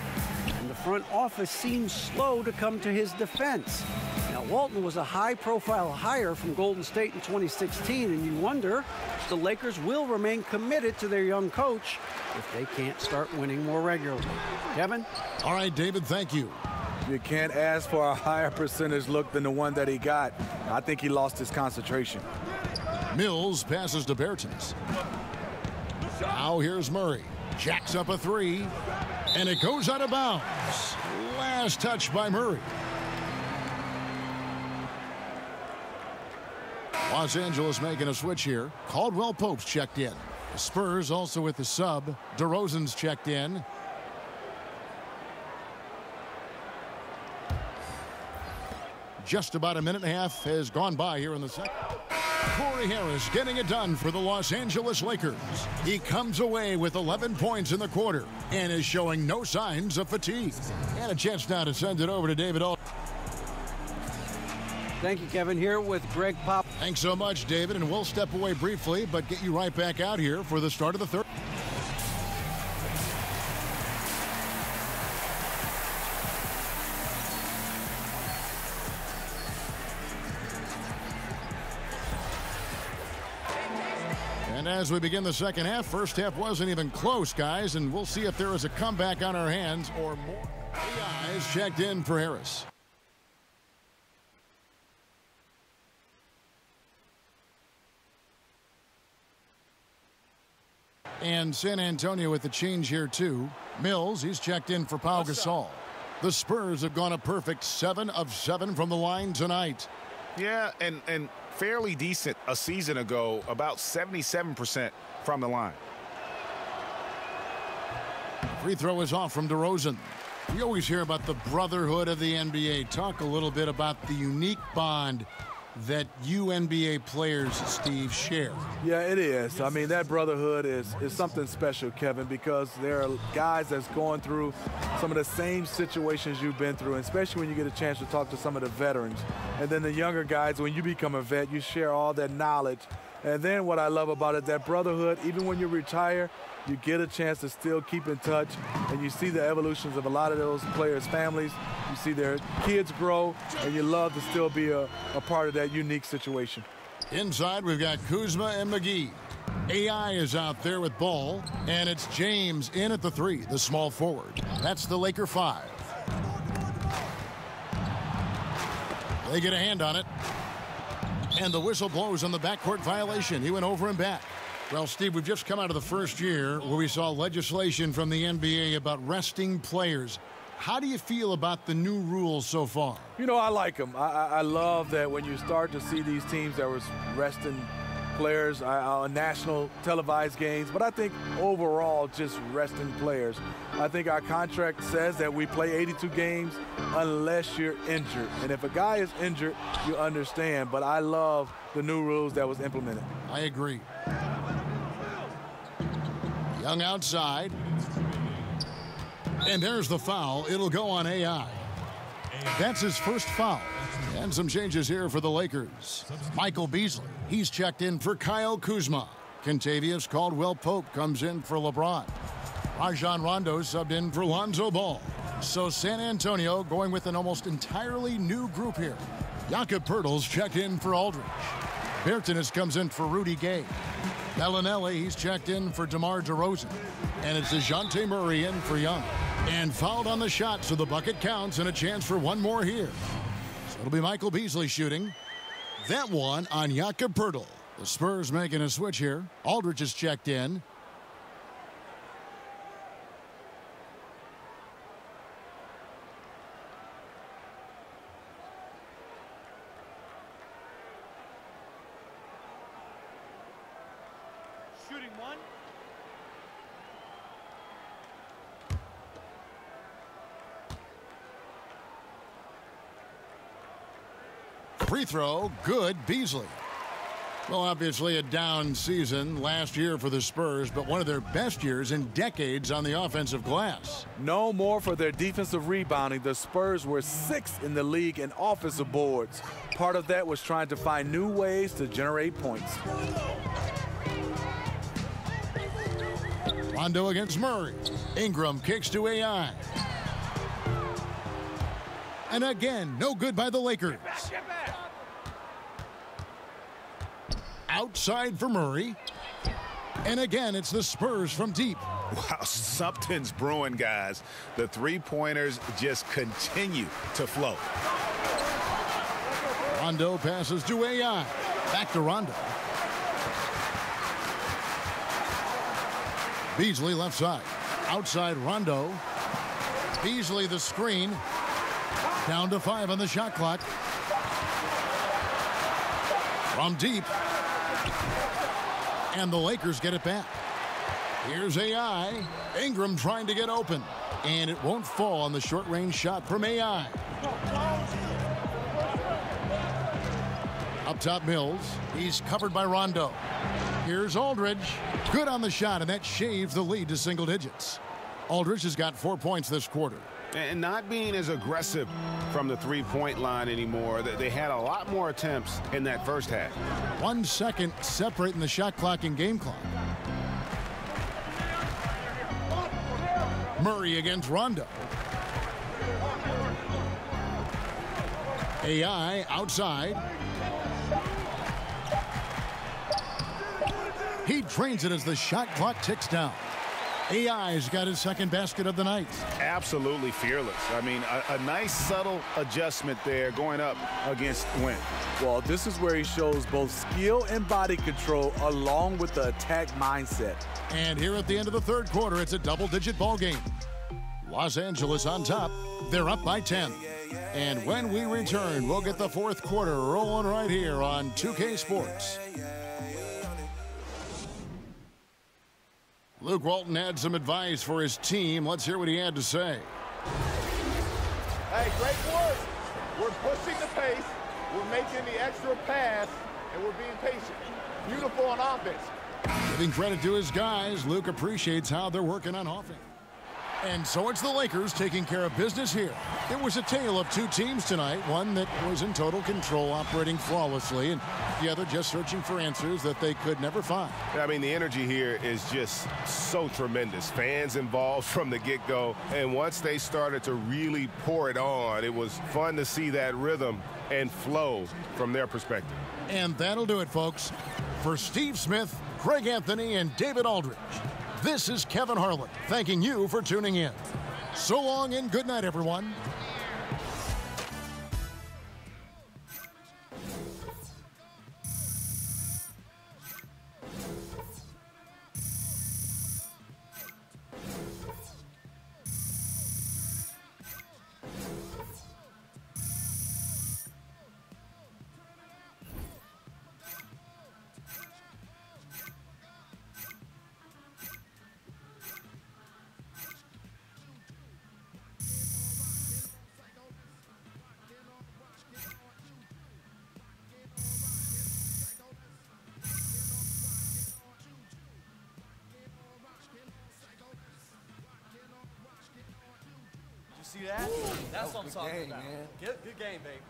and the front office seemed slow to come to his defense. Now, Walton was a high-profile hire from Golden State in 2016, and you wonder if the Lakers will remain committed to their young coach if they can't start winning more regularly. Kevin? All right, David, thank you. You can't ask for a higher percentage look than the one that he got. I think he lost his concentration. Mills passes to Bertans. Now here's Murray. Jacks up a 3, and it goes out of bounds. Last touch by Murray. Los Angeles making a switch here. Caldwell Pope's checked in. The Spurs also with the sub. DeRozan's checked in. Just about a minute and a half has gone by here in the second. Corey Harris getting it done for the Los Angeles Lakers. He comes away with 11 points in the quarter and is showing no signs of fatigue. And a chance now to send it over to David Aldridge. Thank you, Kevin. Here with Greg Pop. Thanks so much, David. And we'll step away briefly, but get you right back out here for the start of the third. And as we begin the second half, first half wasn't even close, guys, and we'll see if there is a comeback on our hands or more. The eyes checked in for Harris. And San Antonio with the change here, too. Mills, he's checked in for Pau Gasol. The Spurs have gone a perfect 7 of 7 from the line tonight. Yeah, and fairly decent a season ago, about 77% from the line. Free throw is off from DeRozan. We always hear about the brotherhood of the NBA. Talk a little bit about the unique bond that you NBA players, Steve, share. Yeah, it is. I mean, that brotherhood is something special, Kevin, because there are guys that's going through some of the same situations you've been through, especially when you get a chance to talk to some of the veterans. And then the younger guys, when you become a vet, you share all that knowledge. And then what I love about it, that brotherhood, even when you retire, you get a chance to still keep in touch, and you see the evolutions of a lot of those players' families. You see their kids grow, and you love to still be a part of that unique situation. Inside, we've got Kuzma and McGee. AI is out there with ball, and it's James in at the 3, the small forward. That's the Laker 5. They get a hand on it, and the whistle blows on the backcourt violation. He went over and back. Well, Steve, we've just come out of the first year where we saw legislation from the NBA about resting players. How do you feel about the new rules so far? You know, I like them. I love that when you start to see these teams that were resting players on national televised games, but I think overall just resting players. I think our contract says that we play 82 games unless you're injured. And if a guy is injured, you understand. But I love the new rules that was implemented. I agree. Young outside. And there's the foul. It'll go on AI. That's his first foul. And some changes here for the Lakers. Michael Beasley, he's checked in for Kyle Kuzma. Kentavious Caldwell-Pope comes in for LeBron. Rajon Rondo subbed in for Lonzo Ball. So San Antonio going with an almost entirely new group here. Jakob Poeltl's checked in for Aldridge. Bertans comes in for Rudy Gay. Bellinelli, he's checked in for DeMar DeRozan. And it's DeJounte Murray in for Young. And fouled on the shot, so the bucket counts and a chance for one more here. So it'll be Michael Beasley shooting. That one on Jakob Poeltl. The Spurs making a switch here. Aldridge is checked in. Shooting one. Free throw, good, Beasley. Well, obviously a down season last year for the Spurs, but one of their best years in decades on the offensive glass. No more for their defensive rebounding. The Spurs were 6th in the league in offensive boards. Part of that was trying to find new ways to generate points. Rondo against Murray. Ingram kicks to AI. And again, no good by the Lakers. Outside for Murray. And again, it's the Spurs from deep. Wow, something's brewing, guys. The three-pointers just continue to flow. Rondo passes to AI. Back to Rondo. Beasley left side. Outside Rondo. Beasley the screen. Down to 5 on the shot clock. From deep. And the Lakers get it back. Here's AI. Ingram trying to get open. And it won't fall on the short-range shot from AI. Up top Mills. He's covered by Rondo. Here's Aldridge. Good on the shot, and that shaves the lead to single digits. Aldridge has got 4 points this quarter. And not being as aggressive from the three-point line anymore. They had a lot more attempts in that first half. 1 second separating the shot clock and game clock. Murray against Rondo. AI outside. He drains it as the shot clock ticks down. AI's got his second basket of the night. Absolutely fearless. I mean, a nice subtle adjustment there going up against Wynn. Well, this is where he shows both skill and body control along with the attack mindset. And here at the end of the third quarter, it's a double-digit ball game. Los Angeles on top. They're up by 10. And when we return, we'll get the fourth quarter rolling right here on 2K Sports. Luke Walton had some advice for his team. Let's hear what he had to say. Hey, great work. We're pushing the pace. We're making the extra pass, and we're being patient. Beautiful on offense. Giving credit to his guys, Luke appreciates how they're working on offense. And so it's the Lakers taking care of business here. It was a tale of two teams tonight, one that was in total control, operating flawlessly, and the other just searching for answers that they could never find. I mean, the energy here is just so tremendous. Fans involved from the get-go, and once they started to really pour it on, it was fun to see that rhythm and flow from their perspective. And that'll do it, folks. For Steve Smith, Craig Anthony, and David Aldridge, this is Kevin Harlan thanking you for tuning in. So long and good night, everyone. see that? That's what I'm talking about. Man. Good game, babe.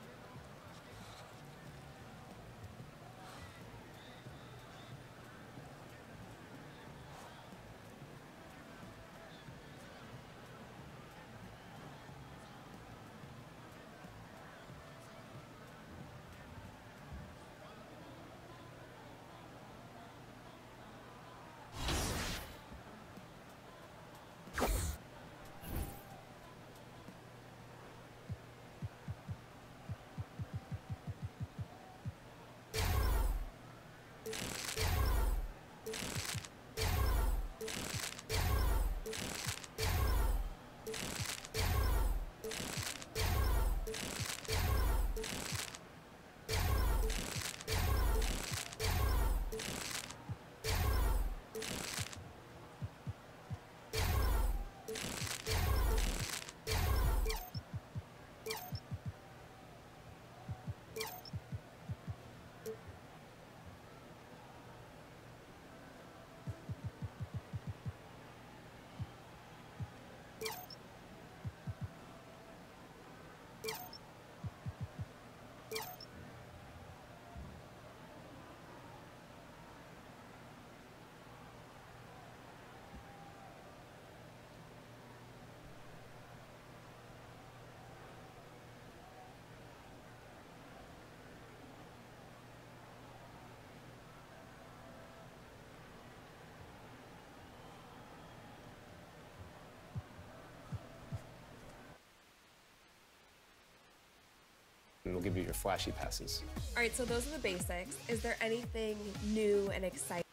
And we'll give you your flashy passes. All right, so those are the basics. Is there anything new and exciting?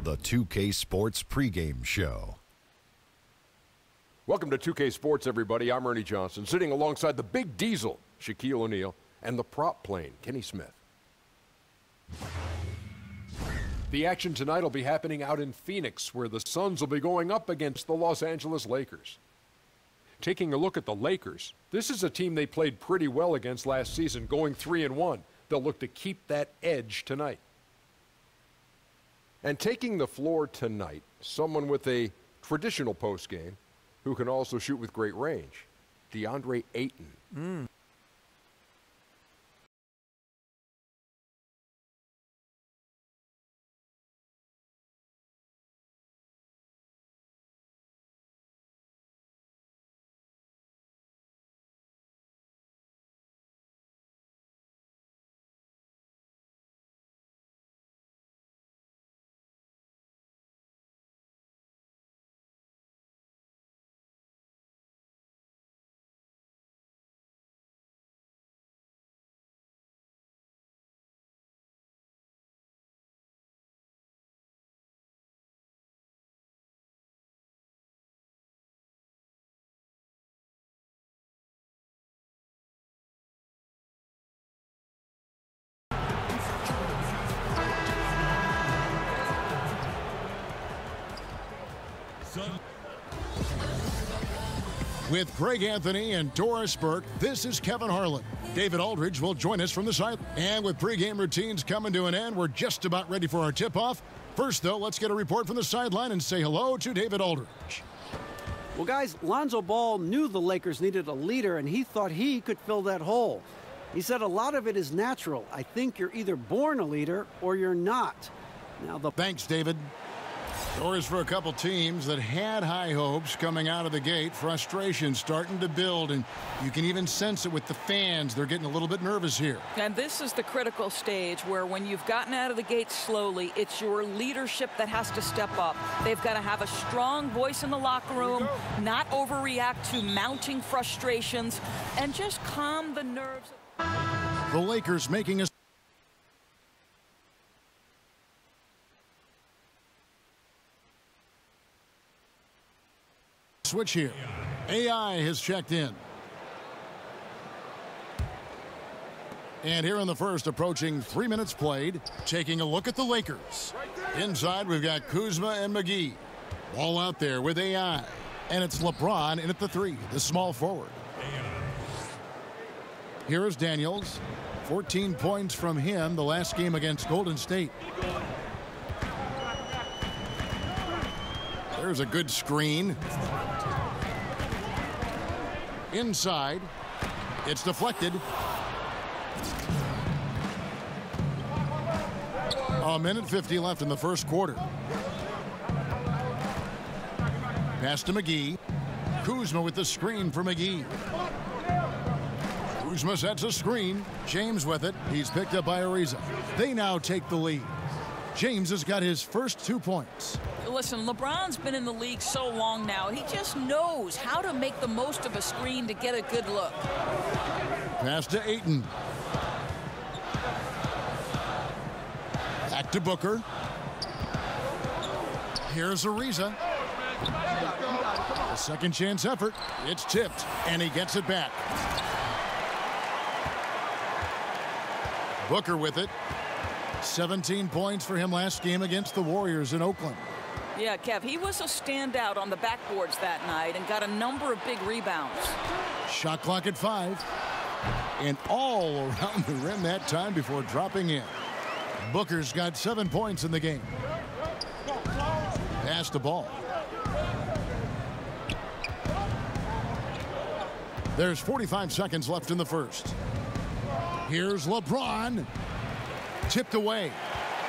The 2K Sports pregame show. Welcome to 2K Sports, everybody. I'm Ernie Johnson, sitting alongside the Big Diesel, Shaquille O'Neal, and the prop plane, Kenny Smith. The action tonight will be happening out in Phoenix, where the Suns will be going up against the Los Angeles Lakers. Taking a look at the Lakers, this is a team they played pretty well against last season, going 3-1. They'll look to keep that edge tonight. And taking the floor tonight, someone with a traditional postgame who can also shoot with great range, DeAndre Ayton. With Greg Anthony and Doris Burke, this is Kevin Harlan. David Aldridge will join us from the side. And with pregame routines coming to an end, we're just about ready for our tip-off. First, though, let's get a report from the sideline and say hello to David Aldridge. Well, guys, Lonzo Ball knew the Lakers needed a leader, and he thought he could fill that hole. He said a lot of it is natural. I think you're either born a leader or you're not. Now, Thanks, David. Doors for a couple teams that had high hopes coming out of the gate. Frustration starting to build, and you can even sense it with the fans. They're getting a little bit nervous here. And this is the critical stage where when you've gotten out of the gate slowly, it's your leadership that has to step up. They've got to have a strong voice in the locker room, not overreact to mounting frustrations, and just calm the nerves. The Lakers making a switch here. AI has checked in. And here in the first, approaching 3 minutes played, taking a look at the Lakers. Inside, we've got Kuzma and McGee. Ball out there with AI. And it's LeBron in at the 3, the small forward. Here is Daniels. 14 points from him the last game against Golden State. There's a good screen. Inside. It's deflected. A minute 50 left in the first quarter. Pass to McGee. Kuzma with the screen for McGee. Kuzma sets a screen. James with it. He's picked up by Ariza. They now take the lead. James has got his first 2 points. Listen, LeBron's been in the league so long now. He just knows how to make the most of a screen to get a good look. Pass to Ayton. Back to Booker. Here's Ariza. A second chance effort. It's tipped, and he gets it back. Booker with it. 17 points for him last game against the Warriors in Oakland. Yeah, Kev, he was a standout on the backboards that night and got a number of big rebounds. Shot clock at 5. And all around the rim that time before dropping in. Booker's got 7 points in the game. Pass the ball. There's 45 seconds left in the first. Here's LeBron. Tipped away.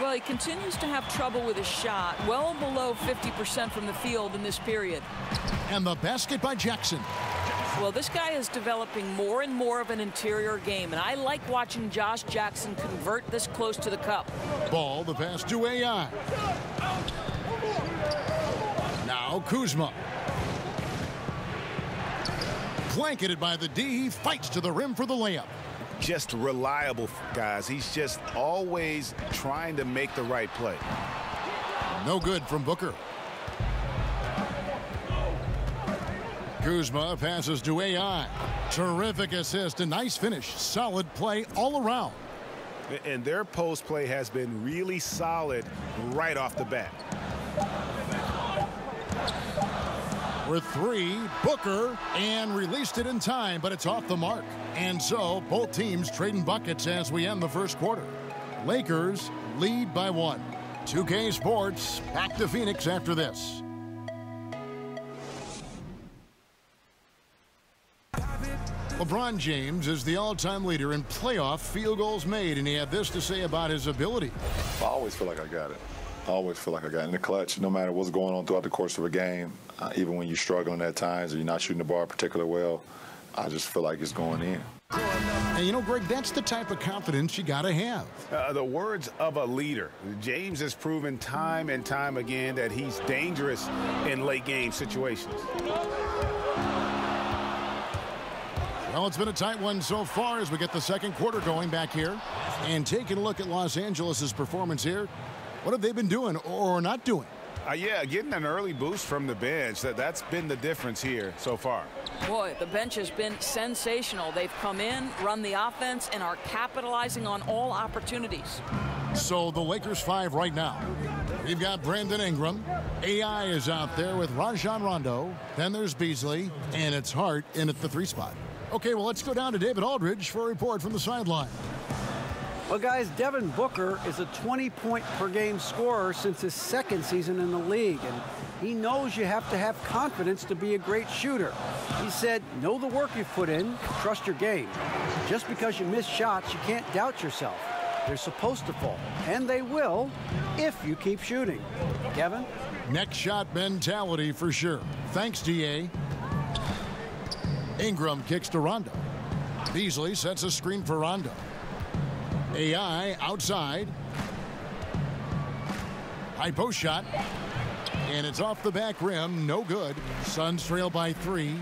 Well, he continues to have trouble with his shot, well below 50% from the field in this period. And the basket by Jackson. Well, this guy is developing more and more of an interior game, and I like watching Josh Jackson convert this close to the cup. Ball, the pass to AI. Now Kuzma. Blanketed by the D. He fights to the rim for the layup. Just reliable, guys. He's just always trying to make the right play. No good from Booker. Kuzma passes to AI. Terrific assist, a nice finish. Solid play all around. And their post play has been really solid right off the bat. With 3, Booker, and released it in time, but it's off the mark. And so, both teams trading buckets as we end the first quarter. Lakers lead by 1. 2K Sports, back to Phoenix after this. LeBron James is the all-time leader in playoff field goals made, and he had this to say about his ability. I always feel like I got it. I always feel like I got it in the clutch, no matter what's going on throughout the course of a game. Even when you're struggling at times or you're not shooting the ball particularly well, I just feel like it's going in. And you know, Greg, that's the type of confidence you got to have. The words of a leader. James has proven time and time again that he's dangerous in late game situations. Well, it's been a tight one so far as we get the second quarter going back here. And taking a look at Los Angeles' performance here, what have they been doing or not doing? Yeah, getting an early boost from the bench. That's been the difference here so far. Boy, the bench has been sensational. They've come in, run the offense, and are capitalizing on all opportunities. So the Lakers 5 right now. We've got Brandon Ingram. AI is out there with Rajon Rondo. Then there's Beasley, and it's Hart in at the 3 spot. Okay, well, let's go down to David Aldridge for a report from the sideline. Well, guys, Devin Booker is a 20-point-per-game scorer since his second season in the league, and he knows you have to have confidence to be a great shooter. He said, know the work you've put in, trust your game. Just because you miss shots, you can't doubt yourself. They're supposed to fall, and they will if you keep shooting. Kevin? Next shot mentality for sure. Thanks, DA. Ingram kicks to Rondo. Beasley sets a screen for Rondo. AI outside. High post shot. And it's off the back rim. No good. Suns trail by 3.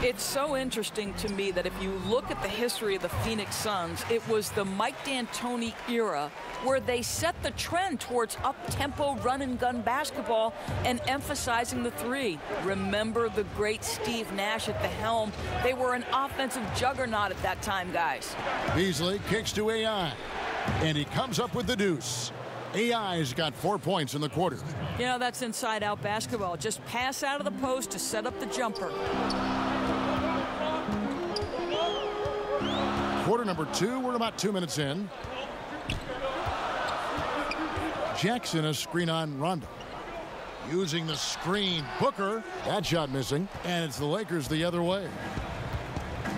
It's so interesting to me that if you look at the history of the Phoenix Suns, it was the Mike D'Antoni era where they set the trend towards up-tempo run-and-gun basketball and emphasizing the 3. Remember the great Steve Nash at the helm. They were an offensive juggernaut at that time, guys. Beasley kicks to AI, and he comes up with the deuce. AI's got 4 points in the quarter. You know, that's inside-out basketball. Just pass out of the post to set up the jumper. Quarter number 2, we're about 2 minutes in. Jackson a screen on Rondo. Using the screen, Booker. That shot missing. And it's the Lakers the other way.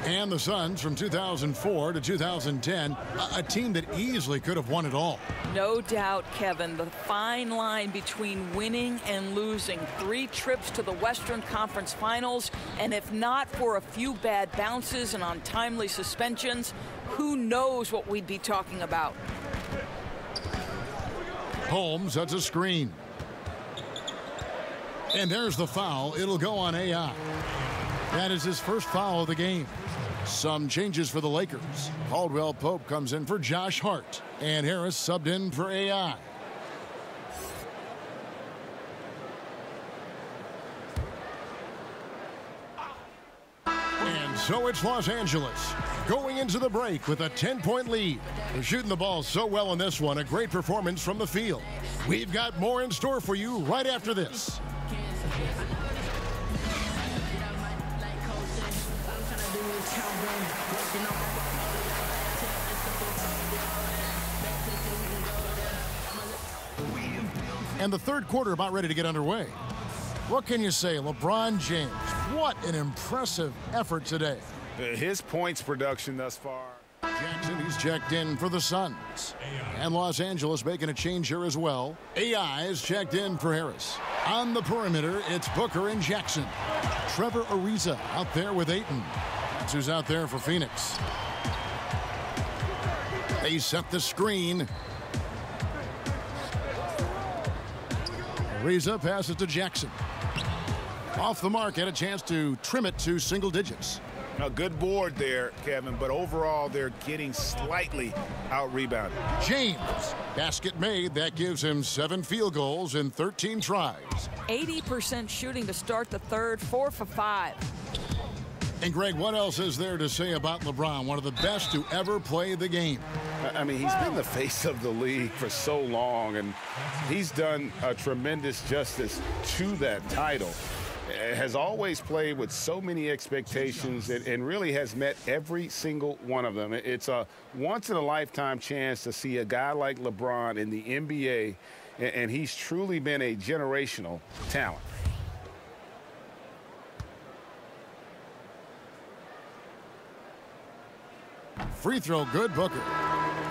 And the Suns from 2004 to 2010, a team that easily could have won it all. No doubt, Kevin, the fine line between winning and losing. 3 trips to the Western Conference Finals, and if not for a few bad bounces and untimely suspensions, who knows what we'd be talking about. Holmes sets a screen. And there's the foul. It'll go on AI. That is his first foul of the game. Some changes for the Lakers. Caldwell Pope comes in for Josh Hart. And Harris subbed in for AI. And so it's Los Angeles going into the break with a 10-point lead. They're shooting the ball so well in this one. A great performance from the field. We've got more in store for you right after this. And the third quarter about ready to get underway. What can you say? LeBron James, what an impressive effort today. His points production thus far. Jackson, he's checked in for the Suns. And Los Angeles making a change here as well. AI is checked in for Harris. On the perimeter, it's Booker and Jackson. Trevor Ariza out there with Ayton. That's who's out there for Phoenix. They set the screen. Ariza passes to Jackson. Off the mark, had a chance to trim it to single digits. A good board there, Kevin, but overall they're getting slightly out-rebounded. James, basket made. That gives him 7 field goals in 13 tries. 80% shooting to start the third, 4 for 5. And Greg, what else is there to say about LeBron, one of the best to ever play the game? I mean, he's been the face of the league for so long, and he's done a tremendous justice to that title. Has always played with so many expectations and really has met every single one of them. It's a once-in-a-lifetime chance to see a guy like LeBron in the NBA, and he's truly been a generational talent. Free throw good, Booker.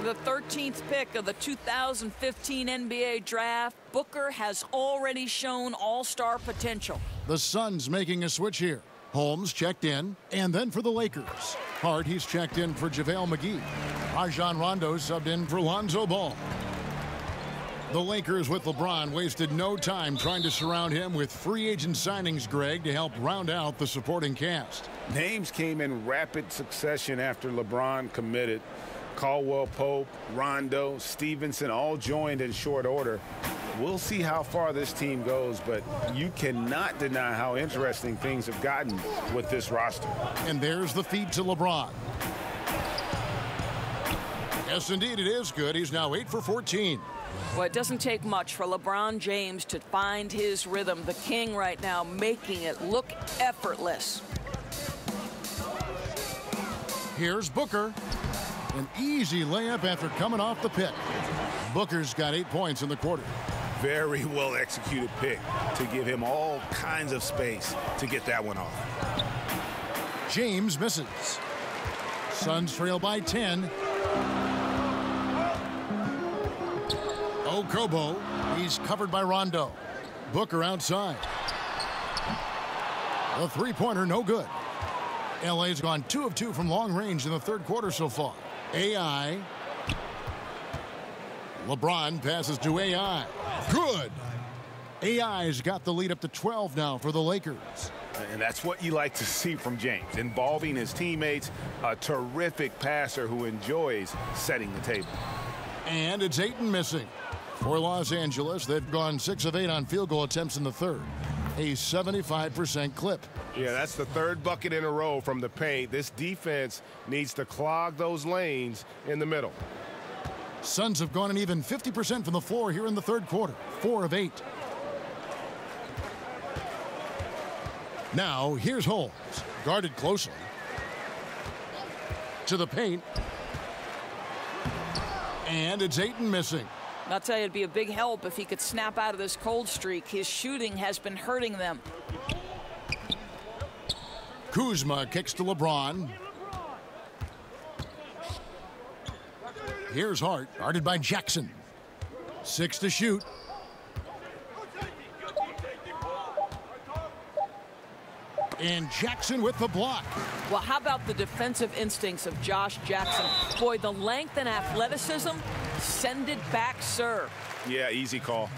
The 13th pick of the 2015 NBA draft, Booker has already shown all-star potential. The Suns making a switch here. Holmes checked in, and then for the Lakers. Hart, he's checked in for JaVale McGee. Rajon Rondo subbed in for Lonzo Ball. The Lakers with LeBron wasted no time trying to surround him with free agent signings, Greg, to help round out the supporting cast. Names came in rapid succession after LeBron committed. Caldwell Pope, Rondo, Stevenson all joined in short order. We'll see how far this team goes, but you cannot deny how interesting things have gotten with this roster. And there's the feed to LeBron. Yes, indeed, it is good. He's now 8 for 14. Well, it doesn't take much for LeBron James to find his rhythm. The king right now making it look effortless. Here's Booker. An easy layup after coming off the pick. Booker's got 8 points in the quarter. Very well executed pick to give him all kinds of space to get that one off. James misses. Suns trail by 10. Okobo, he's covered by Rondo. Booker outside. The three-pointer, no good. LA's gone 2 of 2 from long range in the third quarter so far. AI. LeBron passes to AI. Good. AI's got the lead up to 12 now for the Lakers. And that's what you like to see from James, involving his teammates, a terrific passer who enjoys setting the table. And it's Ayton missing. For Los Angeles, they've gone 6 of 8 on field goal attempts in the third. A 75% clip. Yeah, that's the third bucket in a row from the paint. This defense needs to clog those lanes in the middle. Suns have gone an even 50% from the floor here in the third quarter. 4 of 8. Now, here's Holmes. Guarded closely. To the paint. And it's Ayton missing. I'll tell you, it'd be a big help if he could snap out of this cold streak. His shooting has been hurting them. Kuzma kicks to LeBron. Here's Hart, guarded by Jackson. 6 to shoot. And Jackson with the block. Well, how about the defensive instincts of Josh Jackson? Boy, the length and athleticism, send it back, sir. Yeah, easy call.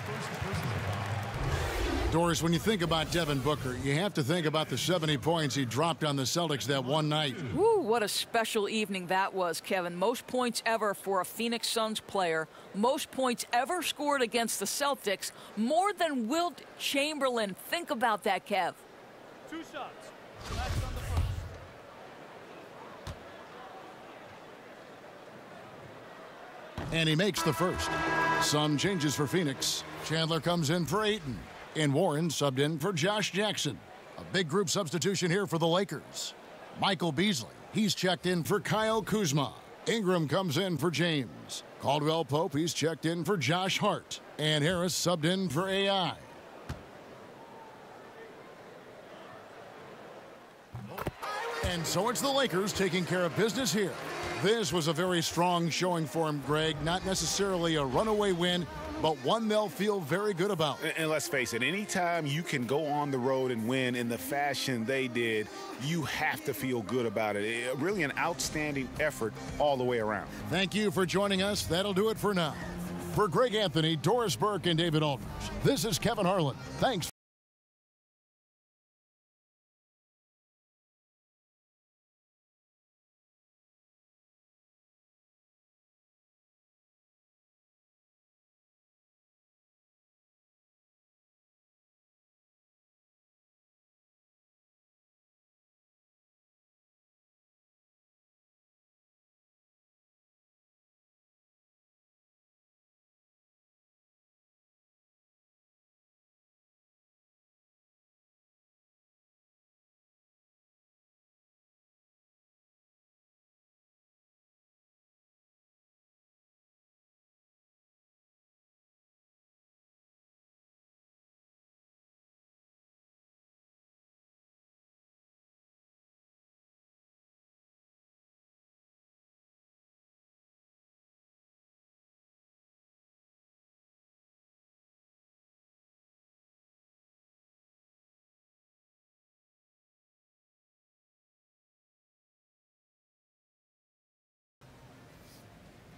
Doris, when you think about Devin Booker, you have to think about the 70 points he dropped on the Celtics that one night. Woo, what a special evening that was, Kevin. Most points ever for a Phoenix Suns player. Most points ever scored against the Celtics. More than Wilt Chamberlain. Think about that, Kev. 2 shots. That's on the first. And he makes the first. Some changes for Phoenix. Chandler comes in for Ayton. And Warren subbed in for Josh Jackson. A big group substitution here for the Lakers. Michael Beasley, he's checked in for Kyle Kuzma. Ingram comes in for James. Caldwell Pope, he's checked in for Josh Hart. And Harris subbed in for AI. And so it's the Lakers taking care of business here. This was a very strong showing for him, Greg. Not necessarily a runaway win, but one they'll feel very good about. And let's face it, anytime you can go on the road and win in the fashion they did, you have to feel good about it. Really an outstanding effort all the way around. Thank you for joining us. That'll do it for now. For Greg Anthony, Doris Burke, and David Aldridge, this is Kevin Harlan. Thanks.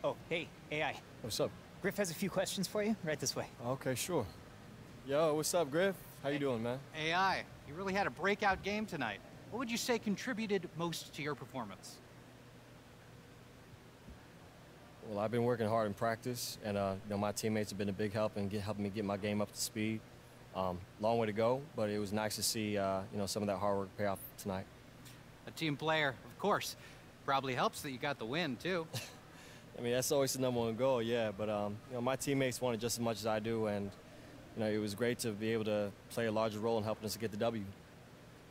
Oh, hey, AI. What's up? Griff has a few questions for you. Right this way. Okay, sure. Yo, what's up, Griff? How you doing, man? AI, you really had a breakout game tonight. What would you say contributed most to your performance? Well, I've been working hard in practice, and my teammates have been a big help in helping me get my game up to speed. Long way to go, but it was nice to see some of that hard work pay off tonight. A team player, of course. Probably helps that you got the win, too. I mean, that's always the #1 goal, yeah. But my teammates wanted just as much as I do, and it was great to be able to play a larger role in helping us to get the W.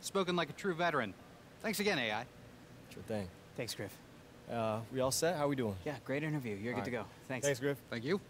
Spoken like a true veteran. Thanks again, AI. Sure thing. Thanks, Griff. We all set? How we doing? Yeah, great interview. You're good to go. Thanks. Thanks, Griff. Thank you.